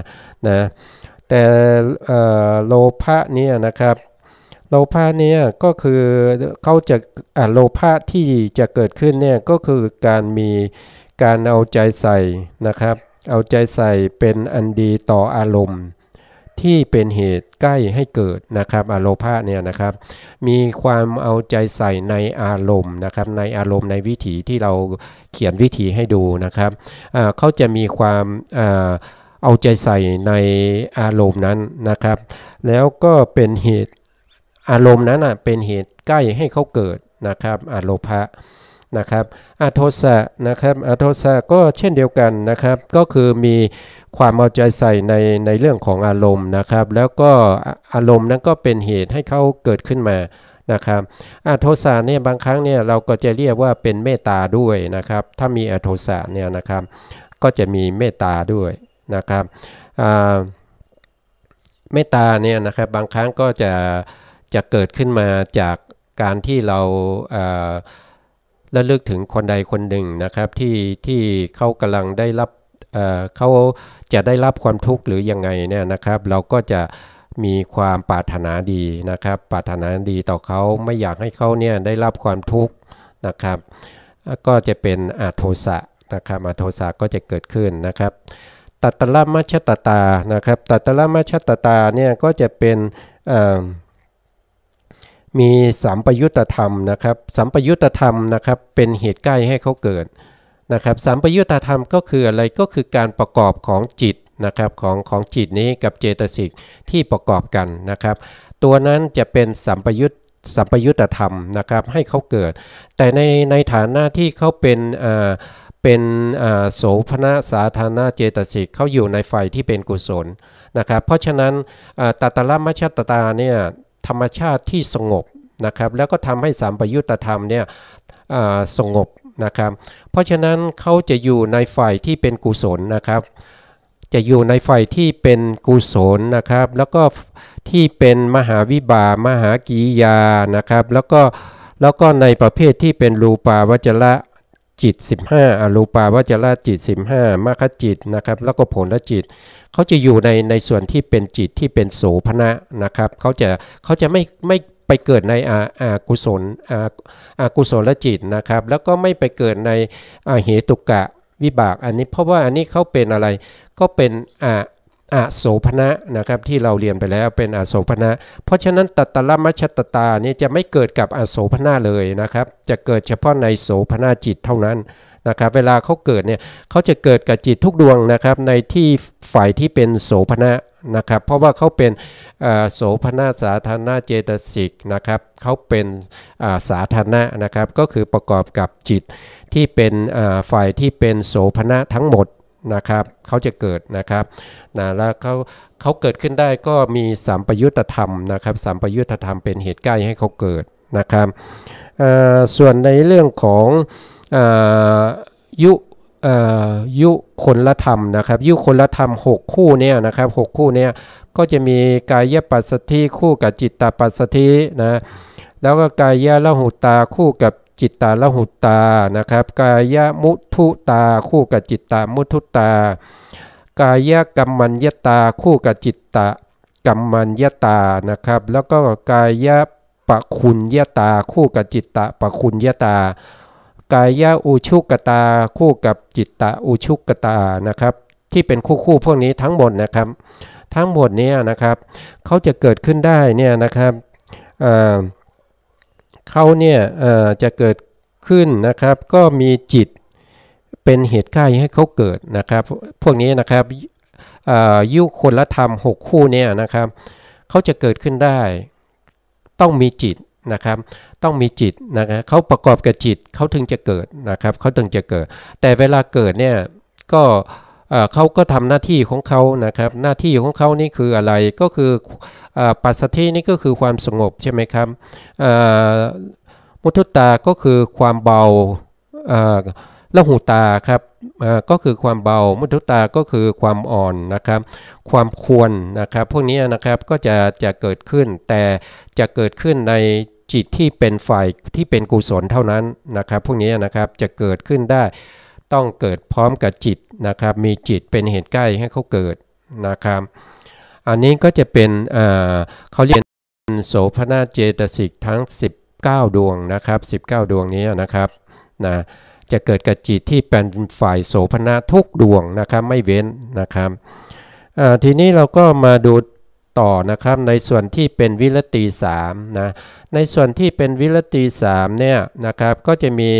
แต่โลภะเนี่ยนะครับโลภะเนี่ยก็คือเขาจะโลภะที่จะเกิดขึ้นเนี่ยก็คือการเอาใจใส่นะครับเอาใจใส่เป็นอันดีต่ออารมณ์ที่เป็นเหตุใกล้ให้เกิดนะครับอโลภะเนี่ยนะครับมีความเอาใจใส่ในอารมณ์นะครับในอารมณ์ในวิถีที่เราเขียนวิถีให้ดูนะครับเขาจะมีความเอาใจใส่ในอารมณ์นั้นนะครับแล้วก็เป็นเหตุอารมณ์นั้นเป็นเหตุใกล้ให้เขาเกิดนะครับอโลภะนะครับอโทสะนะครับอโทสะก็เช่นเดียวกันนะครับก็คือมีความเอาใจใส่ในเรื่องของอารมณ์นะครับแล้วก็อารมณ์นั้นก็เป็นเหตุให้เขาเกิดขึ้นมานะครับอโทสะเนี่ยบางครั้งเนี่ยเราก็จะเรียกว่าเป็นเมตตาด้วยนะครับถ้ามีอโทสะเนี่ยนะครับก็จะมีเมตตาด้วยนะครับเมตตาเนี่ยนะครับบางครั้งก็จะเกิดขึ้นมาจากการที่เราระลึกถึงคนใดคนหนึ่งนะครับที่เขากำลังได้รับเขาจะได้รับความทุกข์หรือยังไงเนี่ยนะครับเราก็จะมีความปรารถนาดีนะครับปรารถนาดีต่อเขาไม่อยากให้เขาเนี่ยได้รับความทุกข์นะครับก็จะเป็นอโทสะนะครับอโทสะก็จะเกิดขึ้นนะครับตัตตละมัชฌตตานะครับตัตตละมัชฌตตาเนี่ยก็จะเป็น มีสัมปยุตตธรรมนะครับสัมปยุตตธรรมนะครับเป็นเหตุใกล้ให้เขาเกิดนะครับสัมปยุตตธรรมก็คืออะไรก็คือการประกอบของจิตนะครับของจิตนี้กับเจตสิกที่ประกอบกันนะครับตัวนั้นจะเป็นสัมปยุตตธรรมนะครับให้เขาเกิดแต่ในฐานะที่เขาเป็นโสภณสาธารณเจตสิกเขาอยู่ในฝ่ายที่เป็นกุศลนะครับเพราะฉะนั้นตัตตรมัชฌัตตาเนี่ยธรรมชาติที่สงบนะครับแล้วก็ทำให้สัมปยุตตธรรมเนี่ยสงบนะครับเพราะฉะนั้นเขาจะอยู่ในฝ่ายที่เป็นกุศลนะครับจะอยู่ในฝ่ายที่เป็นกุศลนะครับแล้วก็ที่เป็นมหาวิบากมหากิริยานะครับแล้วก็ในประเภทที่เป็นรูปาวจรจิต15อรูปาวจรจิต15มรรคจิตนะครับแล้วก็ผลจิตเขาจะอยู่ในส่วนที่เป็นจิตที่เป็นโสภณะนะครับเขาจะไม่ไปเกิดในกุศลจิตนะครับแล้วก็ไม่ไปเกิดในเหตุกะวิบากอันนี้เพราะว่าอันนี้เขาเป็นอะไรก็เป็นอโสภณะนะครับที่เราเรียนไปแล้วเป็นอโสภณะเพราะฉะนั้นตัตตรมัชฌัตตานี่จะไม่เกิดกับอโสภณะเลยนะครับจะเกิดเฉพาะในโสภณะจิตเท่านั้นนะครับเวลาเขาเกิดเนี่ยเขาจะเกิดกับจิตทุกดวงนะครับในที่ฝ่ายที่เป็นโสภณะนะครับเพราะว่าเขาเป็นโสภณะสาธารณเจตสิกนะครับเขาเป็นสาธารณะนะครับก็คือประกอบกับจิตที่เป็นฝ่ายที่เป็นโสภณะทั้งหมดนะครับเขาจะเกิดนะครับแล้วเขาเกิดขึ้นได้ก็มีสัมปยุตตธรรมนะครับสัมปยุตตธรรมเป็นเหตุใกล้ให้เขาเกิดนะครับส่วนในเรื่องของยุคนละธรรมนะครับยุคนละธรรม6คู่เนี่ยนะครับ6คู่เนี่ยก็จะมีกายปัสสัทธิคู่กับจิตตปัสสัทธินะแล้วก็กายละหุตาคู่กับจิตตาละหุตานะครับกายมุทุตาคู่กับจิตตามุทุตากายกัมมัญญตาคู่กับจิตตกัมมัญญตานะครับแล้วก็กายปะคุญญตาคู่กับจิตตปะคุญญตากายอุชุกตาคู่กับจิตตอุชุกตานะครับที่เป็นคู่พวกนี้ทั้งหมดนะครับทั้งหมดนี้นะครับเขาจะเกิดขึ้นได้เนี่ยนะครับเขาเนี่ยจะเกิดขึ้นนะครับก็มีจิตเป็นเหตุใกล้ให้เขาเกิดนะครับพวกนี้นะครับยุคนละธรรม6คู่เนี่ยนะครับเขาจะเกิดขึ้นได้ต้องมีจิตนะครับต้องมีจิตนะครับเขาประกอบกับจิตเขาถึงจะเกิดนะครับเขาถึงจะเกิดแต่เวลาเกิดเนี่ยก็เขาก็ทำหน้าที่ของเขานะครับหน้าที่ของเขานี่คืออะไรก็คือปัสสัทธินี่ก็คือความสงบใช่ไหมครับมุทุตาก็คือความเบาละหุตาครับก็คือความเบามุทุตาก็คือความอ่อนนะครับความควรนะครับพวกนี้นะครับก็จะเกิดขึ้นแต่จะเกิดขึ้นในจิตที่เป็นฝ่ายที่เป็นกุศลเท่านั้นนะครับพวกนี้นะครับจะเกิดขึ้นได้ต้องเกิดพร้อมกับจิตนะครับมีจิตเป็นเหตุใกล้ให้เขาเกิดนะครับอันนี้ก็จะเป็นเขาเรียกโสภณเจตสิกทั้ง19ดวงนะครับ19ดวงนี้นะครับนะจะเกิดกับจิตที่เป็นฝ่ายโสภณะทุกดวงนะครับไม่เว้นนะครับทีนี้เราก็มาดูต่อนะครับในส่วนที่เป็นวิรติ3นะในส่วนที่เป็นวิรติ3เนี่ยนะครับก็จะมี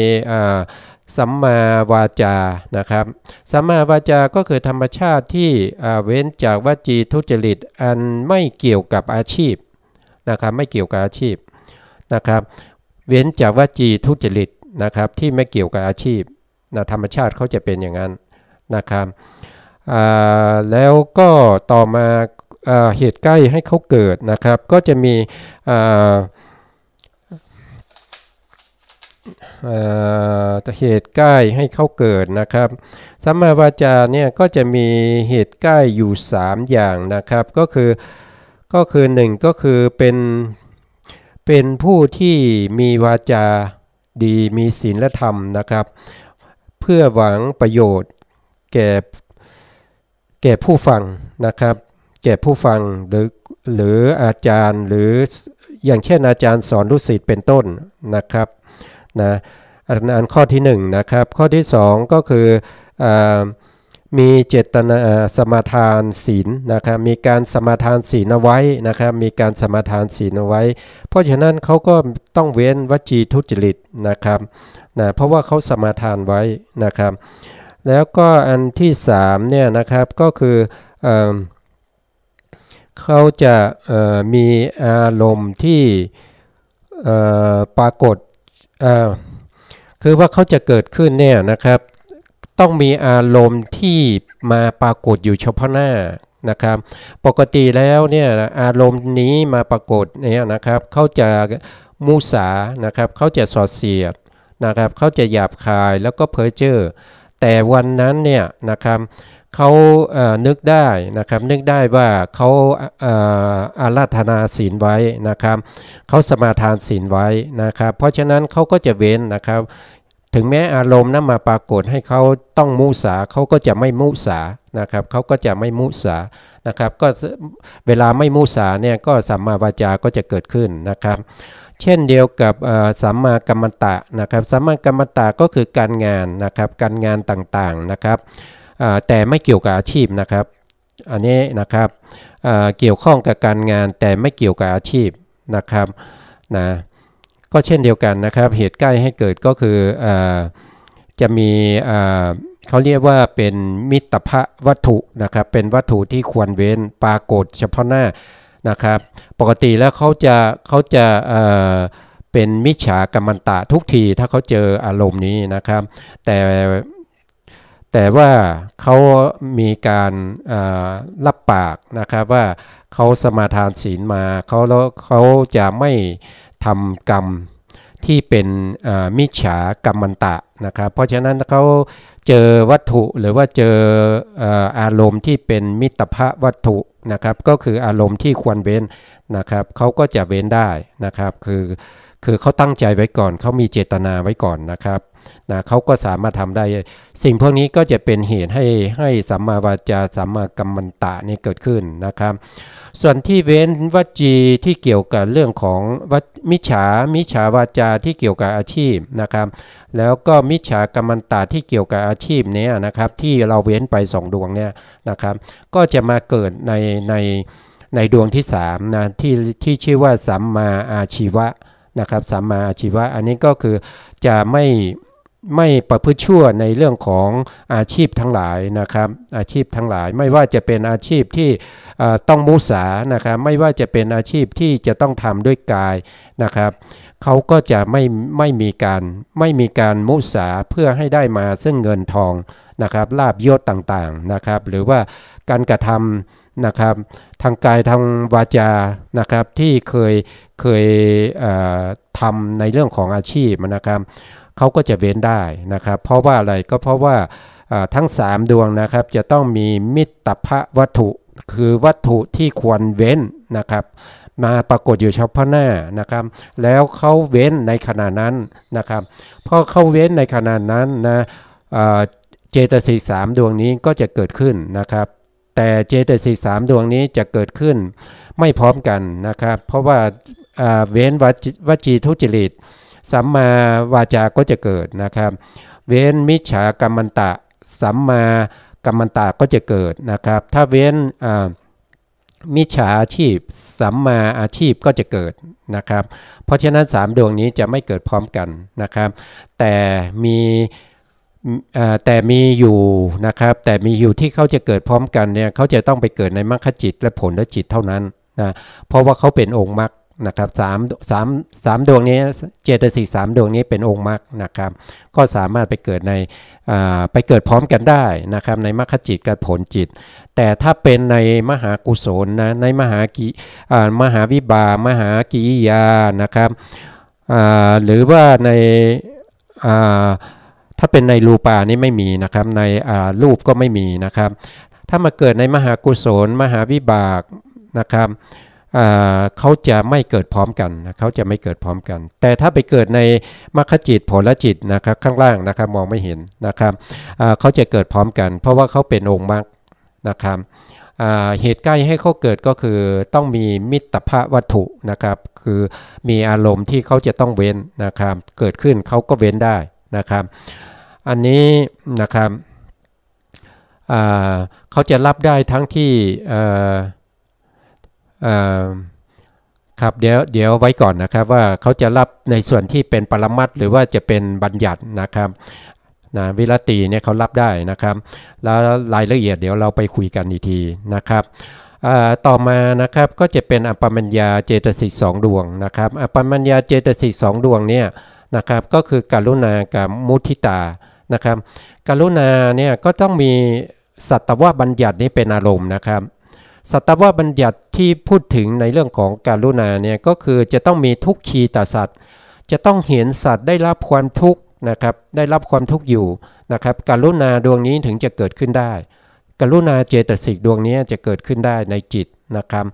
สัมมาวาจานะครับสัมมาวาจาก็คือธรรมชาติที่เว้นจากวจีทุจริตอันไม่เกี่ยวกับอาชีพนะครับไม่เกี่ยวกับอาชีพนะครับเว้นจากวจีทุจริตนะครับที่ไม่เกี่ยวกับอาชีพนะธรรมชาติเขาจะเป็นอย่างนั้นนะครับแล้วก็ต่อมาเหตุใกล้ให้เขาเกิดนะครับก็จะมีเหตุใกล้ให้เขาเกิดนะครับสัมมาวาจาเนี่ยก็จะมีเหตุใกล้อยู่3อย่างนะครับก็คือ1ก็คือเป็นผู้ที่มีวาจาดีมีศีลธรรมนะครับเพื่อหวังประโยชน์แก่ผู้ฟังนะครับแก่ผู้ฟังหรืออาจารย์หรืออย่างเช่นอาจารย์สอนลูกศิษย์เป็นต้นนะครับนะอันข้อที่1นะครับข้อที่2ก็คือ มีเจตนาสมาทานศีลนะครับมีการสมาทานศีลเอาไว้นะครับมีการสมาทานศีลเอาไว้เพราะฉะนั้นเขาก็ต้องเว้นวจีทุจริตนะครับเพราะว่าเขาสมาทานไว้นะครับแล้วก็อันที่3เนี่ยนะครับก็คือเขาจะมีอารมณ์ที่ปรากฏคือว่าเขาจะเกิดขึ้นเนี่ยนะครับต้องมีอารมณ์ที่มาปรากฏอยู่เฉพาะหน้านะครับปกติแล้วเนี่ยอารมณ์นี้มาปรากฏเนี่ยนะครับเขาจะมุสานะครับเขาจะสอดเสียดนะครับเขาจะหยาบคายแล้วก็เพ้อเจ้อแต่วันนั้นเนี่ยนะครับเขานึกได้นะครับนึกได้ว่าเขาอาราธนาศีลไว้นะครับเขาสมาทานศีลไว้นะครับเพราะฉะนั้นเขาก็จะเว้นนะครับถึงแม้อารมณ์นั้นมาปรากฏให้เขาต้องมุสาเขาก็จะไม่มุสานะครับเขาก็จะไม่มุสานะครับก็เวลาไม่มุสาเนี่ยก็สัมมาวาจาก็จะเกิดขึ้นนะครับเช่นเดียวกับสัมมากัมมันตะนะครับสัมมากัมมันตะก็คือการงานนะครับการงานต่างๆนะครับแต่ไม่เกี่ยวกับอาชีพนะครับอันนี้นะครับเกี่ยวข้องกับการงานแต่ไม่เกี่ยวกับอาชีพนะครับนะก็เช่นเดียวกันนะครับเหตุใกล้ให้เกิดก็คือจะมีเขาเรียกว่าเป็นมิตรภวัตถุนะครับเป็นวัตถุที่ควรเว้นปรากฏเฉพาะหน้านะครับปกติแล้วเขาจะเป็นมิจฉากัมมันตะทุกทีถ้าเขาเจออารมณ์นี้นะครับแต่ว่าเขามีการรับปากนะครับว่าเขาสมาทานศีลมาเขาจะไม่ทำกรรมที่เป็นมิจฉากัมมันตะนะครับเพราะฉะนั้นเขาเจอวัตถุหรือว่าเจออารมณ์ที่เป็นมิตรภวัตถุนะครับก็คืออารมณ์ที่ควรเว้นนะครับเขาก็จะเว้นได้นะครับคือเขาตั้งใจไว้ก่อนเขามีเจตนาไว้ก่อนนะครับเขาก็สามารถทำได้สิ่งพวกนี้ก็จะเป็นเหตุให้สัมมาวาจาสัมมากัมมันตะนี่เกิดขึ้นนะครับส่วนที่เว้นวจีที่เกี่ยวกับเรื่องของมิจฉาวาจาที่เกี่ยวกับอาชีพนะครับแล้วก็มิจฉากัมมันตะที่เกี่ยวกับอาชีพนี้นะครับที่เราเว้นไป2ดวงเนี่ยนะครับก็จะมาเกิดในดวงที่3นะที่ชื่อว่าสัมมาอาชีวะนะครับสัมมาอาชีวะอันนี้ก็คือจะไม่ประพฤติชั่วในเรื่องของอาชีพทั้งหลายนะครับอาชีพทั้งหลายไม่ว่าจะเป็นอาชีพที่ต้องมุสานะครับไม่ว่าจะเป็นอาชีพที่จะต้องทำด้วยกายนะครับเขาก็จะไม่มีการมุสาเพื่อให้ได้มาซึ่งเงินทองนะครับลาภยศต่างๆนะครับหรือว่าการกระทำนะครับทางกายทางวาจานะครับที่เคยทำในเรื่องของอาชีพนะครับเขาก็จะเว้นได้นะครับเพราะว่าอะไรก็เพราะว่าทั้ง3ดวงนะครับจะต้องมีมิตรภวัตถุคือวัตถุที่ควรเว้นนะครับมาปรากฏอยู่เฉพาะหน้านะครับแล้วเขาเว้นในขณะนั้นนะครับพอเขาเว้นในขณะนั้นนะเจตสิก3ดวงนี้ก็จะเกิดขึ้นนะครับแต่เจตสิก3ดวงนี้จะเกิดขึ้นไม่พร้อมกันนะครับเพราะว่าเว้นวจีทุจริตสัมมาวาจาก็จะเกิดนะครับเว้นมิจฉากัมมันตะสัมมากัมมันตะก็จะเกิดนะครับถ้าเว้นมิจฉาอาชีพสัมมาอาชีพก็จะเกิดนะครับเพราะฉะนั้น3ดวงนี้จะไม่เกิดพร้อมกันนะครับแต่มีอยู่นะครับแต่มีอยู่ที่เขาจะเกิดพร้อมกันเนี่ยเขาจะต้องไปเกิดในมรรคจิตและผลจิตเท่านั้นนะเพราะว่าเขาเป็นองค์มรรคนะครับ3ดวงนี้เจตสิก3ดวงนี้เป็นองค์มรรคนะครับก็สามารถไปเกิดไปเกิดพร้อมกันได้นะครับในมรรคจิตกับผลจิตแต่ถ้าเป็นในมหากุศลนะในมหาวิบากมหากิริยานะครับหรือว่าในถ้าเป็นในรูปานี่ไม่มีนะครับในรูปก็ไม่มีนะครับถ้ามาเกิดในมหากุศลมหาวิบากนะครับเขาจะไม่เกิดพร้อมกันนะเขาจะไม่เกิดพร้อมกันแต่ถ้าไปเกิดในมรรคจิตผลจิตนะครับข้างล่างนะครับมองไม่เห็นนะครับเขาจะเกิดพร้อมกันเพราะว่าเขาเป็นองค์มรรคนะครับเหตุใกล้ให้เขาเกิดก็คือต้องมีมิตรภวัตถุนะครับคือมีอารมณ์ที่เขาจะต้องเว้นนะครับเกิดขึ้นเขาก็เว้นได้นะครับอันนี้นะครับ เขาจะรับได้ทั้งที่ครับเดี๋ยวไว้ก่อนนะครับว่าเขาจะรับในส่วนที่เป็นปรมัตถ์หรือว่าจะเป็นบัญญัตินะครับวิรติเนี่ยเขารับได้นะครับแล้วรายละเอียดเดี๋ยวเราไปคุยกันอีกทีนะครับต่อมานะครับก็จะเป็นอัปปมัญญาเจตสิก2ดวงนะครับอัปปมัญญาเจตสิก2ดวงเนี่ยนะครับก็คือกรุณากับมุทิตานะครับกรุณาเนี่ยก็ต้องมีสัตวบัญญัตินี้เป็นอารมณ์นะครับสัตวบัญญัติที่พูดถึงในเรื่องของกรุณาเนี่ยก็คือจะต้องมีทุกขีตสัตว์จะต้องเห็นสัตว์ได้รับความทุกข์นะครับได้รับความทุกข์อยู่นะครับกรุณาดวงนี้ถึงจะเกิดขึ้นได้กรุณาเจตสิกดวงนี้จะเกิดขึ้นได้ในจิตนะครับ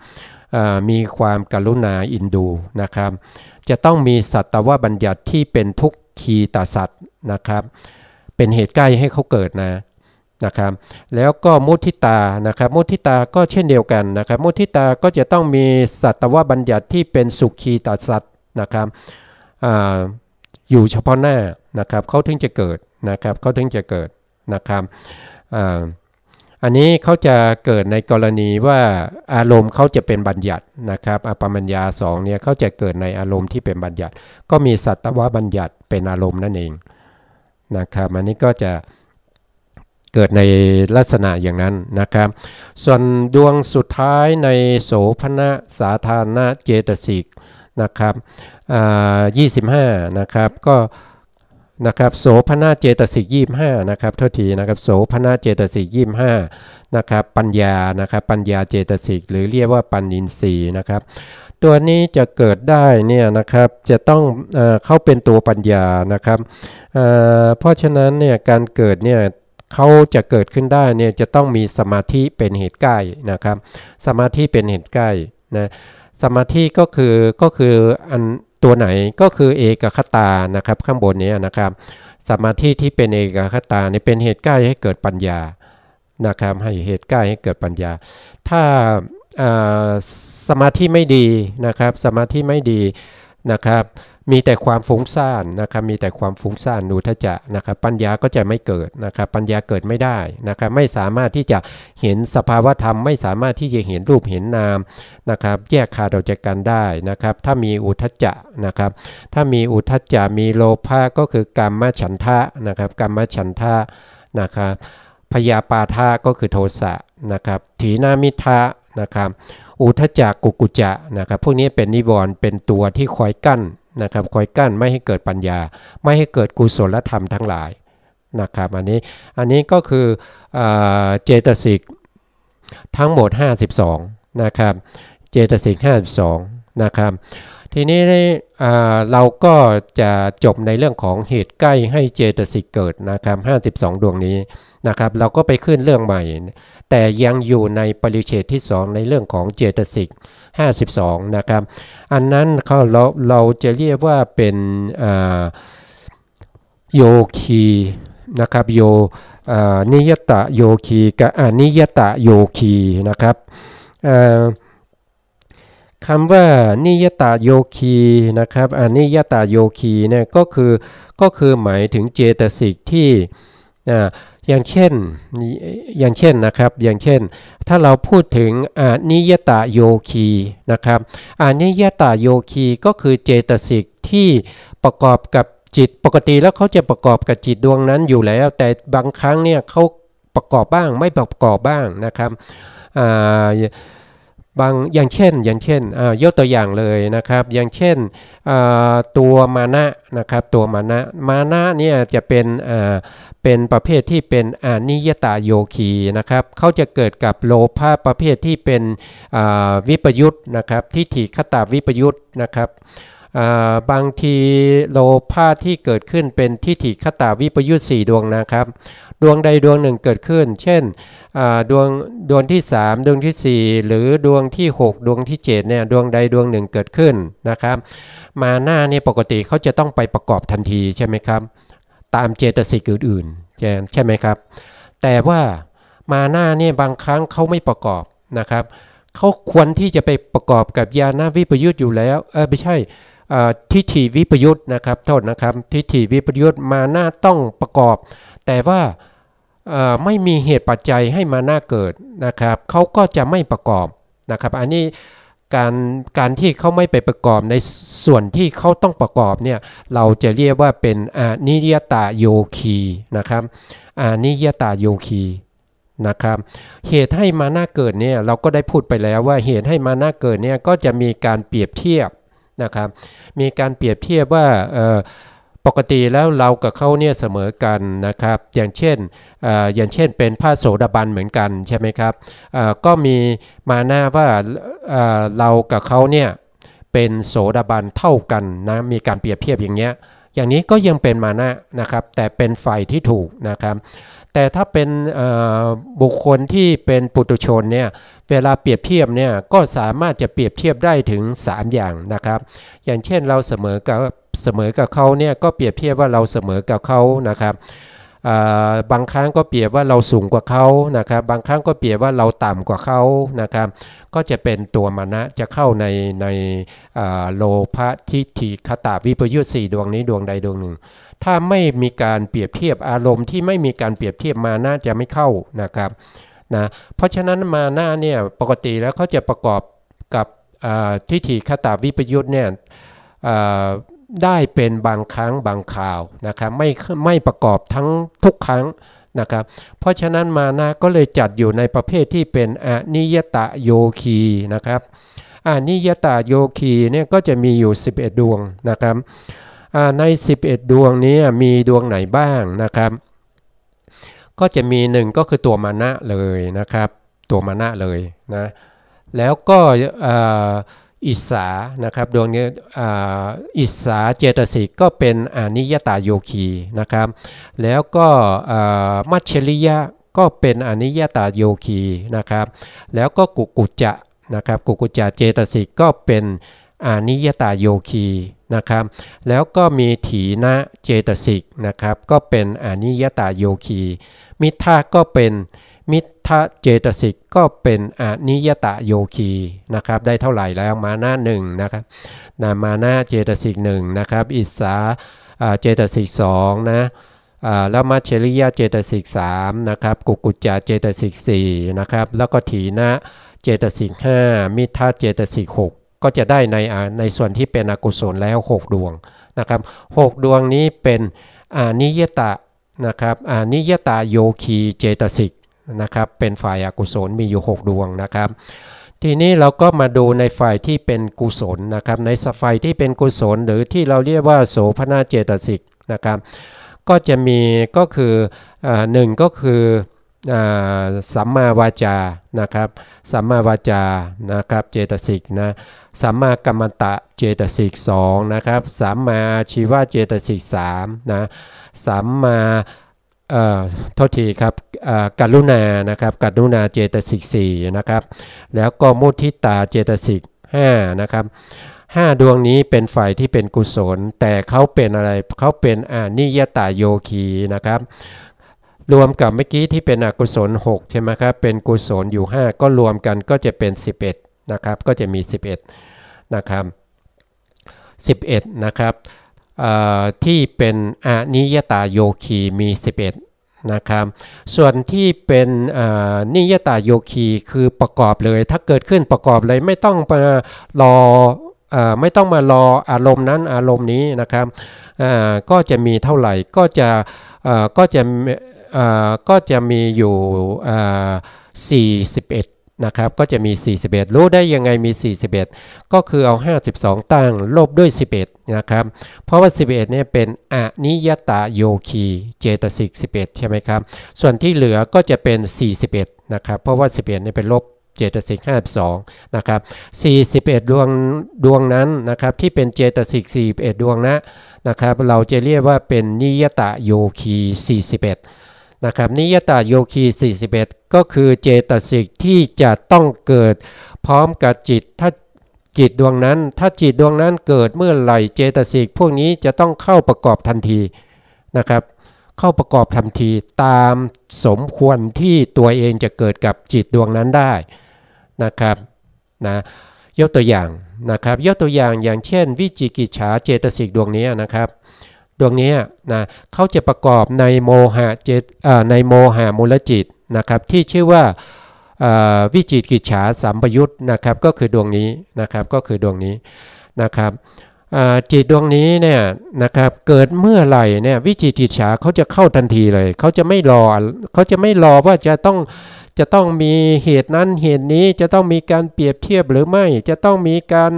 มีความกรุณาอินดูนะครับจะต้องมีสัตวบัญญัติที่เป็นทุกขีตสัตว์นะครับเป็นเหตุใกล้ให้เขาเกิดนะครับแล้วก็มุทิตานะครับมุทิตาก็เช่นเดียวกันนะครับมุทิตาก็จะต้องมีสัตวบัญญัติที่เป็นสุขีตสัตว์นะครับอยู่เฉพาะหน้านะครับเขาถึงจะเกิดนะครับเขาถึงจะเกิดนะครับอันนี้เขาจะเกิดในกรณีว่าอารมณ์เขาจะเป็นบัญญัตินะครับอัปปมัญญา2เนี่ยเขาจะเกิดในอารมณ์ที่เป็นบัญญัติก็มีสัตวบัญญัติเป็นอารมณ์นั่นเองนะครับอันนี้ก็จะเกิดในลักษณะอย่างนั้นนะครับส่วนดวงสุดท้ายในโสภณสาธารณเจตสิกนะครับ25นะครับก็นะครับโสภณเจตสิก25นะครับโทษทีนะครับโสภณเจตสิก25นะครับปัญญานะครับปัญญาเจตสิกหรือเรียกว่าปัญญินทรีย์นะครับตัวนี้จะเกิดได้เนี่ยนะครับจะต้องเข้าเป็นตัวปัญญานะครับเพราะฉะนั้นเนี่ยการเกิดเนี่ยเขาจะเกิดขึ้นได้เนี่ยจะต้องมีสมาธิเป็นเหตุใกล้นะครับสมาธิเป็นเหตุใกล้นะสมาธิก็คืออันตัวไหนก็คือเอกคตานะครับข้างบนนี้นะครับสมาธิที่เป็นเอกคตาเนี่ยเป็นเหตุใกล้ให้เกิดปัญญานะครับให้เหตุใกล้ให้เกิดปัญญาถ้าสมาธิไม่ดีนะครับสมาธิไม่ดีนะครับมีแต่ความฟุ้งซ่านนะครับมีแต่ความฟุ้งซ่านนูทจะนะครับปัญญาก็จะไม่เกิดนะครับปัญญาเกิดไม่ได้นะครับไม่สามารถที่จะเห็นสภาวธรรมไม่สามารถที่จะเห็นรูปเห็นนามนะครับแยกขาดออกจากกันได้นะครับถ้ามีอุทธัจจะนะครับถ้ามีอุทธัจจะมีโลภะก็คือกามฉันทะนะครับกามฉันทะนะครับพยาปาทะก็คือโทสะนะครับถีนามิทะนะครับอุทธัจจะกุกุจจะนะครับพวกนี้เป็นนิวรณ์เป็นตัวที่คอยกั้นนะครับคอยกั้นไม่ให้เกิดปัญญาไม่ให้เกิดกุศลธรรมทั้งหลายนะครับอันนี้ก็คือเจตสิกทั้งหมด52นะครับเจตสิก52นะครับทีนี้เราก็จะจบในเรื่องของเหตุใกล้ให้เจตสิกเกิดนะครับ52ดวงนี้นะครับเราก็ไปขึ้นเรื่องใหม่แต่ยังอยู่ในปริเฉดที่2ในเรื่องของเจตสิก52นะครับอันนั้นเราจะเรียกว่าเป็นโยคีนะครับนิยตโยคีกับอนิยตโยคีนะครับคำว่านิยตโยคีนะครับอนิยตโยคีเนี่ยก็คือหมายถึงเจตสิกที่อย่างเช่นนะครับอย่างเช่นถ้าเราพูดถึงอนิยตโยคีนะครับอนิยตโยคีก็คือเจตสิกที่ประกอบกับจิตปกติแล้วเขาจะประกอบกับจิตดวงนั้นอยู่แล้วแต่บางครั้งเนี่ยเขาประกอบบ้างไม่ประกอบบ้างนะครับบางอย่างเช่นยกตัวอย่างเลยนะครับอย่างเช่นตัวมานะนะครับตัวมานะเนี่ยจะเป็นประเภทที่เป็นอนิยตโยคีนะครับเขาจะเกิดกับโลภะประเภทที่เป็นวิปยุตนะครับทิฏฐิคตวิปยุตนะครับบางทีโลภะที่เกิดขึ้นเป็นทิฏฐิคตวิปยุต4ดวงนะครับดวงใดดวงหนึ่งเกิดขึ้นเช่นดวงที่3ดวงที่4หรือดวงที่6ดวงที่7เนี่ยดวงใดดวงหนึ่งเกิดขึ้นนะครับมาหน้านี่ปกติเขาจะต้องไปประกอบทันทีใช่ไหมครับตามเจตสิกอื่นๆใช่ไหมครับแต่ว่ามาหน้านี่บางครั้งเขาไม่ประกอบนะครับเขาควรที่จะไปประกอบกับญาณวิปยุตอยู่แล้วไม่ใช่ทิฏฐิวิปยุตนะครับโทษนะครับทิฏฐิวิปยุตมาหน้าต้องประกอบแต่ว่า ไม่มีเหตุปัจจัยให้มานะเกิดนะครับเขาก็จะไม่ประกอบนะครับอันนี้การที่เขาไม่ไปประกอบในส่วนที่เขาต้องประกอบเนี่ยเราจะเรียกว่าเป็นอนิยตโยคีนะครับอนิยตโยคีนะครับเหตุให้มานะเกิดเนี่ยเราก็ได้พูดไปแล้วว่าเหตุให้มานะเกิดเนี่ยก็จะมีการเปรียบเทียบนะครับมีการเปรียบเทียบว่าปกติแล้วเรากับเขาเนี่ยเสมอกันนะครับอย่างเช่นเป็นพระโสดาบันเหมือนกันใช่ไหมครับก็มีมานะว่าเรากับเขาเนี่ยเป็นโสดาบันเท่ากันนะมีการเปรียบเทียบอย่างเงี้ยอย่างนี้ก็ยังเป็นมานะนะครับแต่เป็นฝ่ายที่ถูกนะครับแต่ถ้าเป็นบุคคลที่เป็นปุถุชนเนี่ยเวลาเปรียบเทียบเนี่ยก็สามารถจะเปรียบเทียบได้ถึง3อย่างนะครับอย่างเช่นเราเสมอกับเขาเนี่ยก็เปรียบเทียบว่าเราเสมอกับเขานะครับบางครั้งก็เปรียบว่าเราสูงกว่าเขานะครับบางครั้งก็เปรียบว่าเราต่ำกว่าเขานะครับก็จะเป็นตัวมานะจะเข้าในโลภะทิฏฐิคตาวิปยุต4ดวงนี้ดวงใดดวงหนึ่งถ้าไม่มีการเปรียบเทียบอารมณ์ที่ไม่มีการเปรียบเทียบมานะจะไม่เข้านะครับนะเพราะฉะนั้นมานะเนี่ยปกติแล้วเขาจะประกอบกับทิฏฐิคตาวิปยุตเนี่ยได้เป็นบางครั้งบางคราวนะครับไม่ประกอบทั้งทุกครั้งนะครับเพราะฉะนั้นมานะก็เลยจัดอยู่ในประเภทที่เป็นอนิยตโยคีนะครับอนิยตโยคีเนี่ยก็จะมีอยู่11ดวงนะครับใน11ดวงนี้มีดวงไหนบ้างนะครับก็จะมี1ก็คือตัวมานะเลยนะครับตัวมานะเลยนะแล้วก็อิสานะครับดวงนี้อิสาเจตสิกก็เป็นอนิยตโยคีนะครับแล้วก็มัชฌริยะก็เป็นอนิยตโยคีนะครับแล้วก็กุจจะนะครับกุจจะเจตสิกก็เป็นอนิยตโยคีนะครับแล้วก็มีถีนะเจตสิกนะครับก็เป็นอนิยตโยคีมิทธะก็เป็นมิทธะเจตสิกก็เป็นอนิยตโยคีนะครับได้เท่าไหร่แล้วมานะ1นะครับมานะเจตสิก1นะครับอิสาเจตสิก2นะแล้วมัชฌริยะเจตสิก3นะครับกุจจะเจตสิก4นะครับแล้วก็ถีนะเจตสิก5มิทธะเจตสิก6ก็จะได้ในส่วนที่เป็นอกุศลแล้ว6ดวงนะครับ6ดวงนี้เป็นอนิยตนะครับอนิยตโยคีเจตสิกนะครับเป็นฝ่ายอกุศลมีอยู่6ดวงนะครับทีนี้เราก็มาดูในฝ่ายที่เป็นกุศลนะครับในฝ่ายที่เป็นกุศลหรือที่เราเรียกว่าโสภณเจตสิกนะครับก็จะมีก็คือ1ก็คือสัมมาวาจานะครับสัมมาวาจานะครับเจตสิกนะสัมมากัมมันตะเจตสิก2นะครับสัมมาชีวะเจตสิก3นะสัมมาโทษทีครับกรุณานะครับกรุณาเจตสิก4นะครับแล้วก็มุทิตาเจตสิก5นะครับ5ดวงนี้เป็นฝ่ายที่เป็นกุศลแต่เขาเป็นอะไรเขาเป็นอนิยตโยคีนะครับรวมกับเมื่อกี้ที่เป็นอกุศล6ใช่ไหมครับเป็นกุศลอยู่5ก็รวมกันก็จะเป็น11นะครับก็จะมี11นะครับ11นะครับที่เป็นอนิยตโยคีมี11นะครับส่วนที่เป็นนิยตโยคีคือประกอบเลยถ้าเกิดขึ้นประกอบเลยไม่ต้องมารออารมณ์นั้นอารมณ์นี้นะครับก็จะมีเท่าไหร่ก็จะมีอยู่41นะครับก็จะมี41รู้ได้ยังไงมี41ก็คือเอา52ตั้งลบด้วย11นะครับเพราะว่า11เนี่ยเป็นอนิยตโยคีเจตสิก11ใช่ไหมครับส่วนที่เหลือก็จะเป็น41นะครับเพราะว่า11เนี่ยเป็นลบเจตสิก52นะครับ41ดวงนั้นนะครับที่เป็นเจตสิก41ดวงนะครับเราจะเรียกว่าเป็นนิยตโยคี41นะครับนิยตโยคี41ก็คือเจตสิกที่จะต้องเกิดพร้อมกับจิตถ้าจิตดวงนั้นเกิดเมื่อไหร่เจตสิกพวกนี้จะต้องเข้าประกอบทันทีนะครับเข้าประกอบทันทีตามสมควรที่ตัวเองจะเกิดกับจิตดวงนั้นได้นะครับนะยกตัวอย่างนะครับยกตัวอย่างอย่างเช่นวิจิกิจฉาเจตสิกดวงนี้นะครับ ดวงนี้นะเขาจะประกอบในโมหะเจตในโมหะมูลจิตนะครับที่ชื่อว่าวิจิกิจฉาสัมปยุตนะครับก็คือดวงนี้นะครับก็คือดวงนี้นะครับจิตดวงนี้เนี่ยนะครับเกิดเมื่อไหร่เนี่ยวิจิกิจฉาเขาจะเข้าทันทีเลยเขาจะไม่รอว่าจะต้องมีเหตุนั้นเหตุนี้จะต้องมีการเปรียบเทียบหรือไม่จะต้องมีการ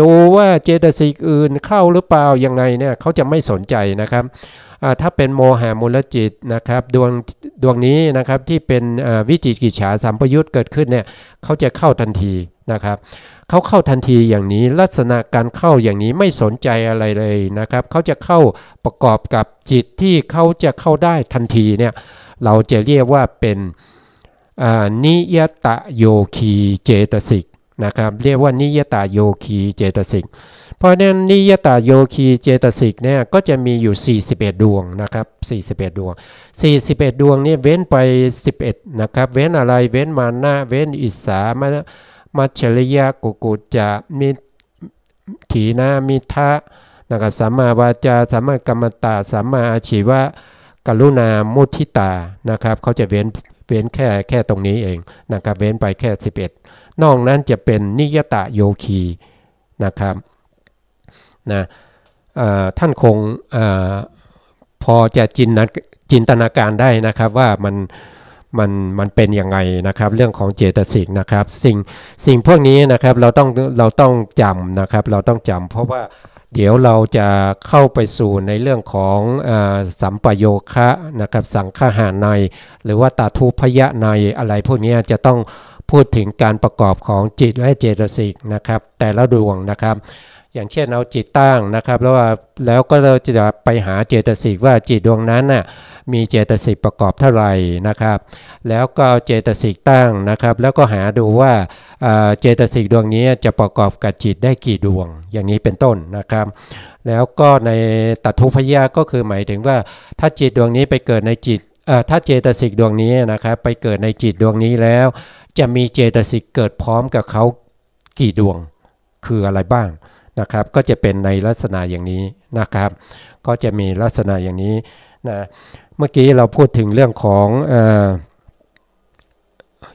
ดูว่าเจตสิกอื่นเข้าหรือเปล่ายังไงเนี่ยเขาจะไม่สนใจนะครับถ้าเป็นโมหะมูลจิตนะครับดวงนี้นะครับที่เป็นวิจิกิจฉาสัมปยุตเกิดขึ้นเนี่ยเขาจะเข้าทันทีนะครับเขาเข้าทันทีอย่างนี้ลักษณะการเข้าอย่างนี้ไม่สนใจอะไรเลยนะครับเขาจะเข้าประกอบกับจิตที่เขาจะเข้าได้ทันทีเนี่ยเราจะเรียกว่าเป็นนิยตโยคีเจตสิกนะครับเรียกว่านิยตโยคีเจตสิกเพราะนั้นนิยตโยคีเจตสิกเนี่ยก็จะมีอยู่41ดวงนะครับ41ดวง41ดวงนี่เว้นไป11นะครับเว้นอะไรเว้นมานะเว้นอิสสามัจฉริยะกุกุจจะมิถีนามิทะนะครับสัมมาวาจาสัมมากัมมันตะสัมมาอาชีวะกรุณามุทิตานะครับเขาจะเว้นแค่ตรงนี้เองนะครับเว้นไปแค่11นอกนั้นจะเป็นนิยตโยคีนะครับนะท่านคงพอจะจินตนาการได้นะครับว่ามันเป็นยังไงนะครับเรื่องของเจตสิกนะครับสิ่งพวกนี้นะครับเราต้องจำนะครับเราต้องจำเพราะว่าเดี๋ยวเราจะเข้าไปสู่ในเรื่องของสัมปโยคะนะครับสังฆหาในหรือว่าตาทุพยะในอะไรพวกนี้จะต้องพูดถึงการประกอบของจิตและเจตสิกนะครับแต่ละดวงนะครับอย่างเช่นเอาจิตตั้งนะครับแล้วก็เราจะไปหาเจตสิกว่าจิตดวงนั้นน่ะมีเจตสิกประกอบเท่าไหร่นะครับแล้วก็เจตสิกตั้งนะครับแล้วก็หาดูว่าเจตสิกดวงนี้จะประกอบกับจิตได้กี่ดวงอย่างนี้เป็นต้นนะครับแล้วก็ในตัทธุพยะก็คือหมายถึงว่าถ้าจิตดวงนี้ไปเกิดในจิตถ้าเจตสิกดวงนี้นะครับไปเกิดในจิตดวงนี้แล้วจะมีเจตสิกเกิดพร้อมกับเขากี่ดวงคืออะไรบ้างนะครับก็จะเป็นในลักษณะอย่างนี้นะครับก็จะมีลักษณะอย่างนี้นะเมื่อกี้เราพูดถึงเรื่องของ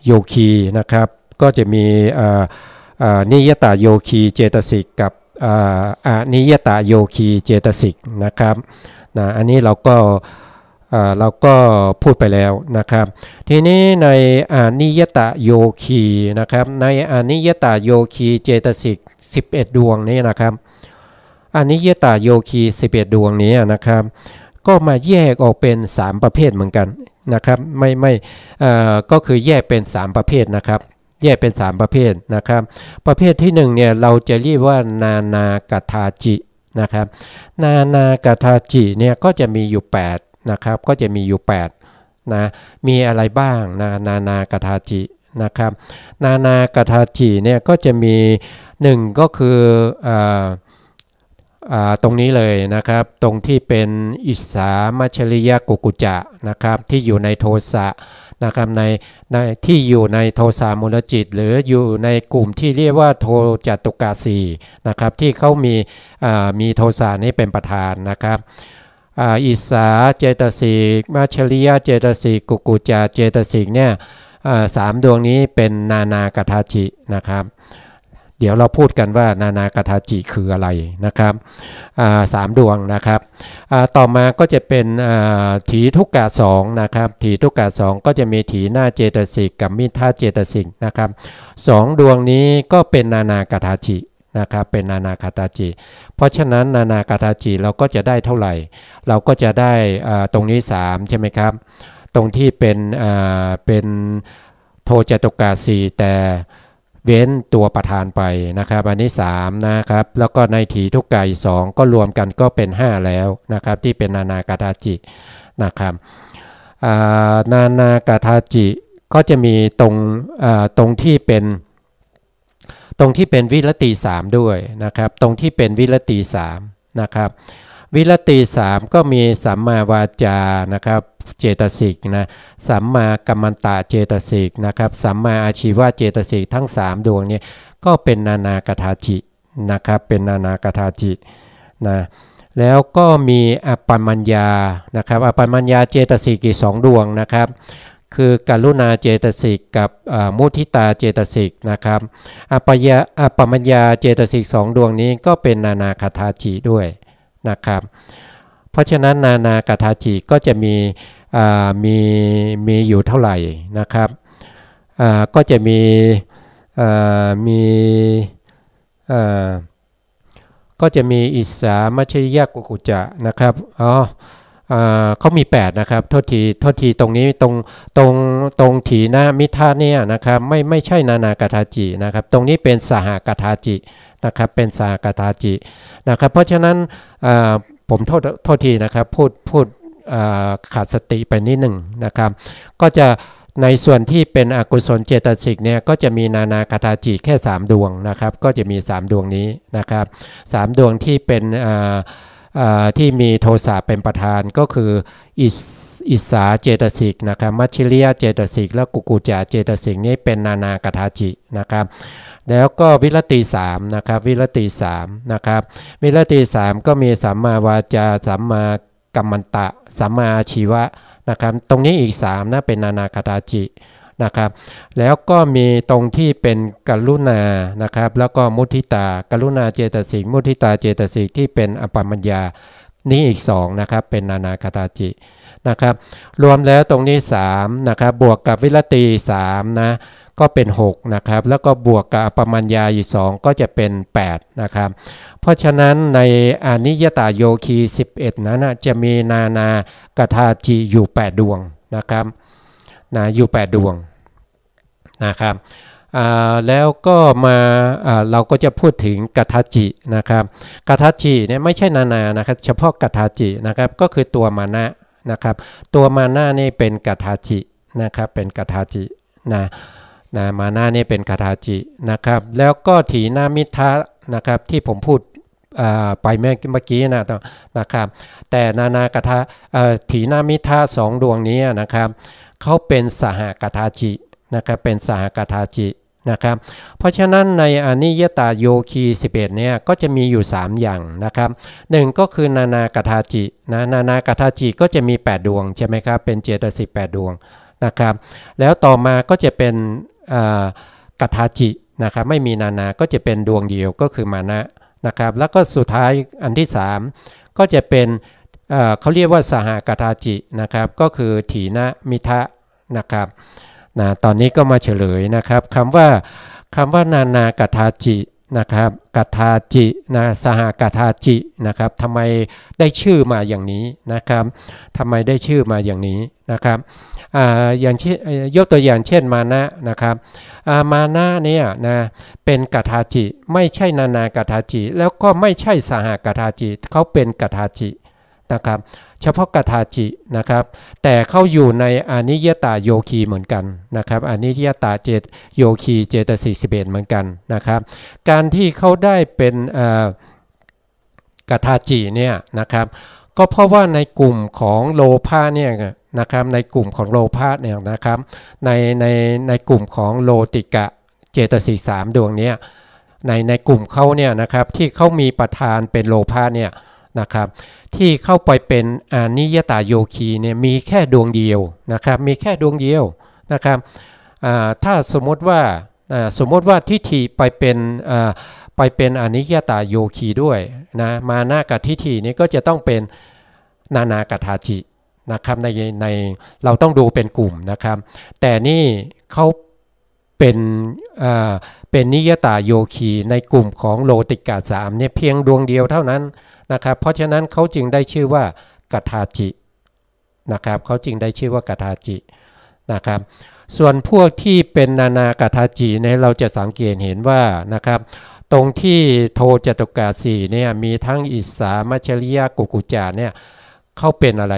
โยคีนะครับก็จะมีนิยตโยคีเจตสิกกับนิยตโยคีเจตสิกนะครับนะอันนี้เราก็พูดไปแล้วนะครับทีนี้ในนิยตโยคีนะครับในนิยตโยคีเจตสิก11ดวงนี้นะครับนิยตโยคี11ดวงนี้นะครับก็มาแยกออกเป็น3ประเภทเหมือนกันนะครับไม่ก็คือแยกเป็น3ประเภทนะครับแยกเป็น3ประเภทนะครับประเภทที่1เนี่ยเราจะเรียกว่านานากถาจินะครับนานากถาจิเนี่ยก็จะมีอยู่8นะครับก็จะมีอยู่8นะมีอะไรบ้างนานากถาจินะครับนานากถาจิเนี่ยก็จะมี1ก็คือตรงนี้เลยนะครับตรงที่เป็นอิสสามัชริยกุกุจะนะครับที่อยู่ในโทสะนะครับในที่อยู่ในโทสะมูลจิตหรืออยู่ในกลุ่มที่เรียกว่าโทจตุกาสีนะครับที่เขามีโทสะนี้เป็นประธานนะครับอิสสาเจตสิกมัชริยเจตสิกกุกุจะเจตสิกเนี่ย3ดวงนี้เป็นนานากถาจินะครับเดี๋ยวเราพูดกันว่านานาคถาจิคืออะไรนะครับ3ดวงนะครับต่อมาก็จะเป็นถีทุกกะ2นะครับถีทุกกะ2ก็จะมีถีหน้าเจตสิกกับมิทธาเจตสิกนะครับ2ดวงนี้ก็เป็นนานาคถาจินะครับเป็นนานาคถาจิเพราะฉะนั้นนานาคถาจิเราก็จะได้เท่าไหร่เราก็จะได้ตรงนี้3ใช่ไหมครับตรงที่เป็นโทจตุกาสีแต่เว้นตัวประธานไปนะครับอันนี้3นะครับแล้วก็ในถีทุกกะอีก2ก็รวมกันก็เป็น5แล้วนะครับที่เป็นนานาคถาจินะครับนานาคถาจิก็จะมีตรงที่เป็นวิรติ3ด้วยนะครับตรงที่เป็นวิรติ3นะครับวิรติ3ก็มีสัมมาวาจานะครับเจตสิกนะสัมมากัมมันตะเจตสิกนะครับสัมมาอาชีวะเจตสิกทั้ง3ดวงนี้ก็เป็นนานาคถาจินะครับเป็นนานาคถาจินะ แล้วก็มีอัปปมัญญานะครับอัปปมัญญาเจตสิกอีก2ดวงนะครับคือกรุณาเจตสิกกับมุทิตาเจตสิกนะครับอัปปมัญญาเจตสิก2ดวงนี้ก็เป็นนานาคทาจิด้วยนะครับเพราะฉะนั้นนานาคทาจิก็จะมีอยู่เท่าไหร่นะครับก็จะก็จะมีอิสามัชริยกุกุจจะนะครับเขามี8นะครับโทษทีตรงนี้ตรงถีนะมิทาเนี่ยนะครับไม่ใช่นานากทาจินะครับตรงนี้เป็นสหกทาจินะครับเป็นสหกทาจินะครับเพราะฉะนั้นผมโทษทีนะครับพูดขาดสติไปนิดหนึ่งนะครับก็จะในส่วนที่เป็นอกุศลเจตสิกเนี่ยก็จะมีนานาคทาจิแค่3ดวงนะครับก็จะมี3ดวงนี้นะครับ3ดวงที่เป็นที่มีโทสะเป็นประธานก็คืออิสาเจตสิกนะครับมัชชิริยเจตสิกและกุกุจจะเจตสิกนี้เป็นนานาคทาจินะครับแล้วก็วิรติ3นะครับวิรติ3นะครับวิรติ3ก็มีสัมมาวาจาสัมมากัมมันตะสัมมาอาชีวะนะครับตรงนี้อีก3นะเป็นนานาคทาจินะครับแล้วก็มีตรงที่เป็นกรุณานะครับแล้วก็มุทิตากรุณาเจตสิกมุทิตาเจตสิกที่เป็นอัปปมัญญานี้อีก2นะครับเป็นนานาคทาจินะครับรวมแล้วตรงนี้3นะครับบวกกับวิรติ3นะก็เป็น6นะครับแล้วก็บวกกับอัปปมัญญาอีก2ก็จะเป็น8นะครับเพราะฉะนั้นในอนิยตโยคี11นั้นจะมีนานาคทาจิอยู่8ดวงนะครับอยู่8ดวงนะครับแล้วก็มาเราก็จะพูดถึงกัทาจินะครับกัทาจิเนี่ยไม่ใช่นานานะครับเฉพาะกัทาจินะครับก็คือตัวมานะนะครับตัวมานะนี่เป็นกัทาจินะครับเป็นกัทาจินะมานะนี่เป็นกัทาจินะครับแล้วก็ถีนามิทะนะครับที่ผมพูดไปเมื่อกี้นะครับแต่นานากัทาถีนามิทะ2ดวงนี้นะครับเขาเป็นสหกทาจินะครับเป็นสหกทาจินะครับเพราะฉะนั้นในอนิยตโยคี11เนี่ยก็จะมีอยู่3อย่างนะครับ1ก็คือนานาคทาจินานาคทาจิก็จะมี8ดวงใช่ไหมครับเป็นเจตสิก8ดวงนะครับแล้วต่อมาก็จะเป็นกทาจินะครับไม่มีนานาก็จะเป็นดวงเดียวก็คือมานะนะครับแล้วก็สุดท้ายอันที่3ก็จะเป็นเขาเรียกว่าสหกทาจินะครับก็คือถีนมิทะนะครับตอนนี้ก็มาเฉลยนะครับคำว่านานาคทาจินะครับกทาจิสหกทาจินะครับทำไมได้ชื่อมาอย่างนี้นะครับทำไมได้ชื่อมาอย่างนี้นะครับอย่างเช่นยกตัวอย่างเช่นมานะนะครับมานะเนี่ยนะเป็นกทาจิไม่ใช่นานาคทาจิแล้วก็ไม่ใช่สหกทาจิเขาเป็นกทาจินะครับเฉพาะกทาจินะครับแต่เขาอยู่ในอนิยตโยคีเหมือนกันนะครับอนิยตโยคีเจตสิก11เหมือนกันนะครับการที่เขาได้เป็นกทาจิเนี่ยนะครับก็เพราะว่าในกลุ่มของโลภะเนี่ยนะครับในกลุ่มของโลภะเนี่ยนะครับในกลุ่มของโลติกะเจตสิก3ดวงนี้ในกลุ่มเขาเนี่ยนะครับที่เขามีประธานเป็นโลภะเนี่ยนะครับที่เข้าไปเป็นอนิยตโยคีเนี่ยมีแค่ดวงเดียวนะครับมีแค่ดวงเดียวนะครับถ้าสมมติว่าทิฏฐิไปเป็นอนิยตโยคีด้วยนะมานะกับทิฏฐินี้ก็จะต้องเป็นนานาคทาจินะครับในเราต้องดูเป็นกลุ่มนะครับแต่นี่เขาเป็นนิยตโยคีในกลุ่มของโลติกะ3เนี่ยเพียงดวงเดียวเท่านั้นนะครับเพราะฉะนั้นเขาจึงได้ชื่อว่ากทาจินะครับเขาจึงได้ชื่อว่ากทาจินะครับส่วนพวกที่เป็นนานากทาจิเนี่ยเราจะสังเกตเห็นว่านะครับตรงที่โทจตุกะ4เนี่ยมีทั้งอิสามัชริยกุกุจจะเนี่ยเขาเป็นอะไร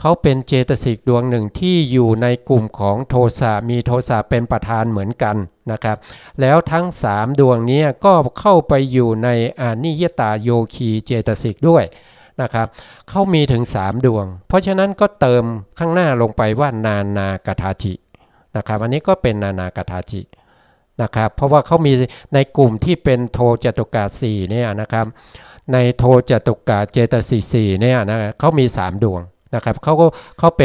เขาเป็นเจตสิกดวงหนึ่งที่อยู่ในกลุ่มของโทสะมีโทสะเป็นประธานเหมือนกันนะครับแล้วทั้ง3ดวงนี้ก็เข้าไปอยู่ในอนิยตโยคีเจตสิกด้วยนะครับเขามีถึง3ดวงเพราะฉะนั้นก็เติมข้างหน้าลงไปว่านานาคทาจินะครับอันนี้ก็เป็นนานาคทาจิ นะครับเพราะว่าเขามีในกลุ่มที่เป็นโทจตุกะ4เนี่ยนะครับในโทจตุกะเจตสิก4เนี่ยนะเขามี3ดวงนะครับเขาเ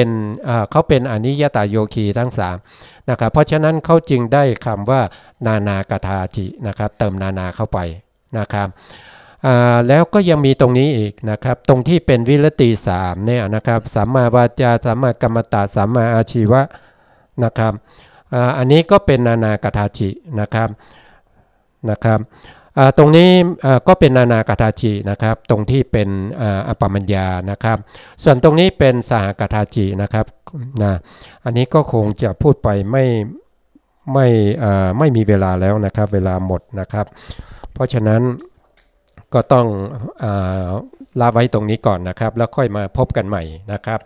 ป็นอนิยตโยคีทั้ง3นะครับเพราะฉะนั้นเขาจึงได้คำว่านานากถาจินะครับเติมนานาเข้าไปนะครับแล้วก็ยังมีตรงนี้อีกนะครับตรงที่เป็นวิรติ3เนี่ยนะครับสัมมาวาจาสัมมากัมมันตะสัมมาอาชีวะนะครับอันนี้ก็เป็นนานากถาจินะครับตรงนี้ก็เป็นนานากถาจินะครับตรงที่เป็นอัปปมัญญานะครับส่วนตรงนี้เป็นสหกถาจินะครับนะอันนี้ก็คงจะพูดไปไม่มีเวลาแล้วนะครับเวลาหมดนะครับเพราะฉะนั้นก็ต้องลาไว้ตรงนี้ก่อนนะครับแล้วค่อยมาพบกันใหม่นะครับ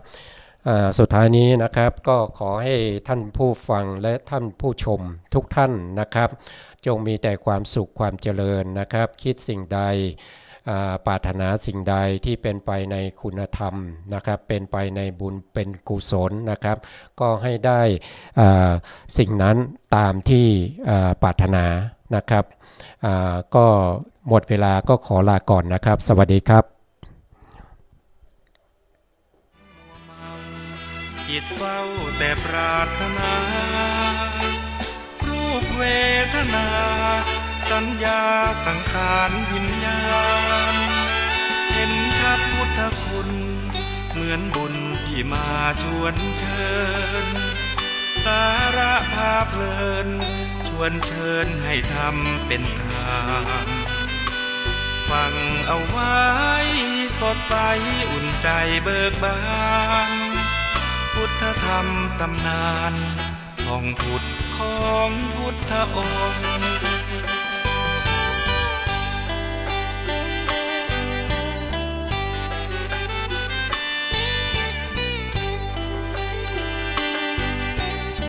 สุดท้ายนี้นะครับก็ขอให้ท่านผู้ฟังและท่านผู้ชมทุกท่านนะครับจงมีแต่ความสุขความเจริญนะครับคิดสิ่งใดปรารถนาสิ่งใดที่เป็นไปในคุณธรรมนะครับเป็นไปในบุญเป็นกุศลนะครับก็ให้ได้สิ่งนั้นตามที่ปรารถนานะครับก็หมดเวลาก็ขอลาก่อนนะครับสวัสดีครับจิตเฝ้าแต่ปรารถนารูปเวทนาสัญญาสังขารวิญญาณเห็นชัดพุทธคุณเหมือนบุญที่มาชวนเชิญสาระพาเพลินชวนเชิญให้ทำเป็นทานฟังเอาไว้สดใสอุ่นใจเบิกบานพุทธธรรมตำนานท่องพุทธของพุทธองค์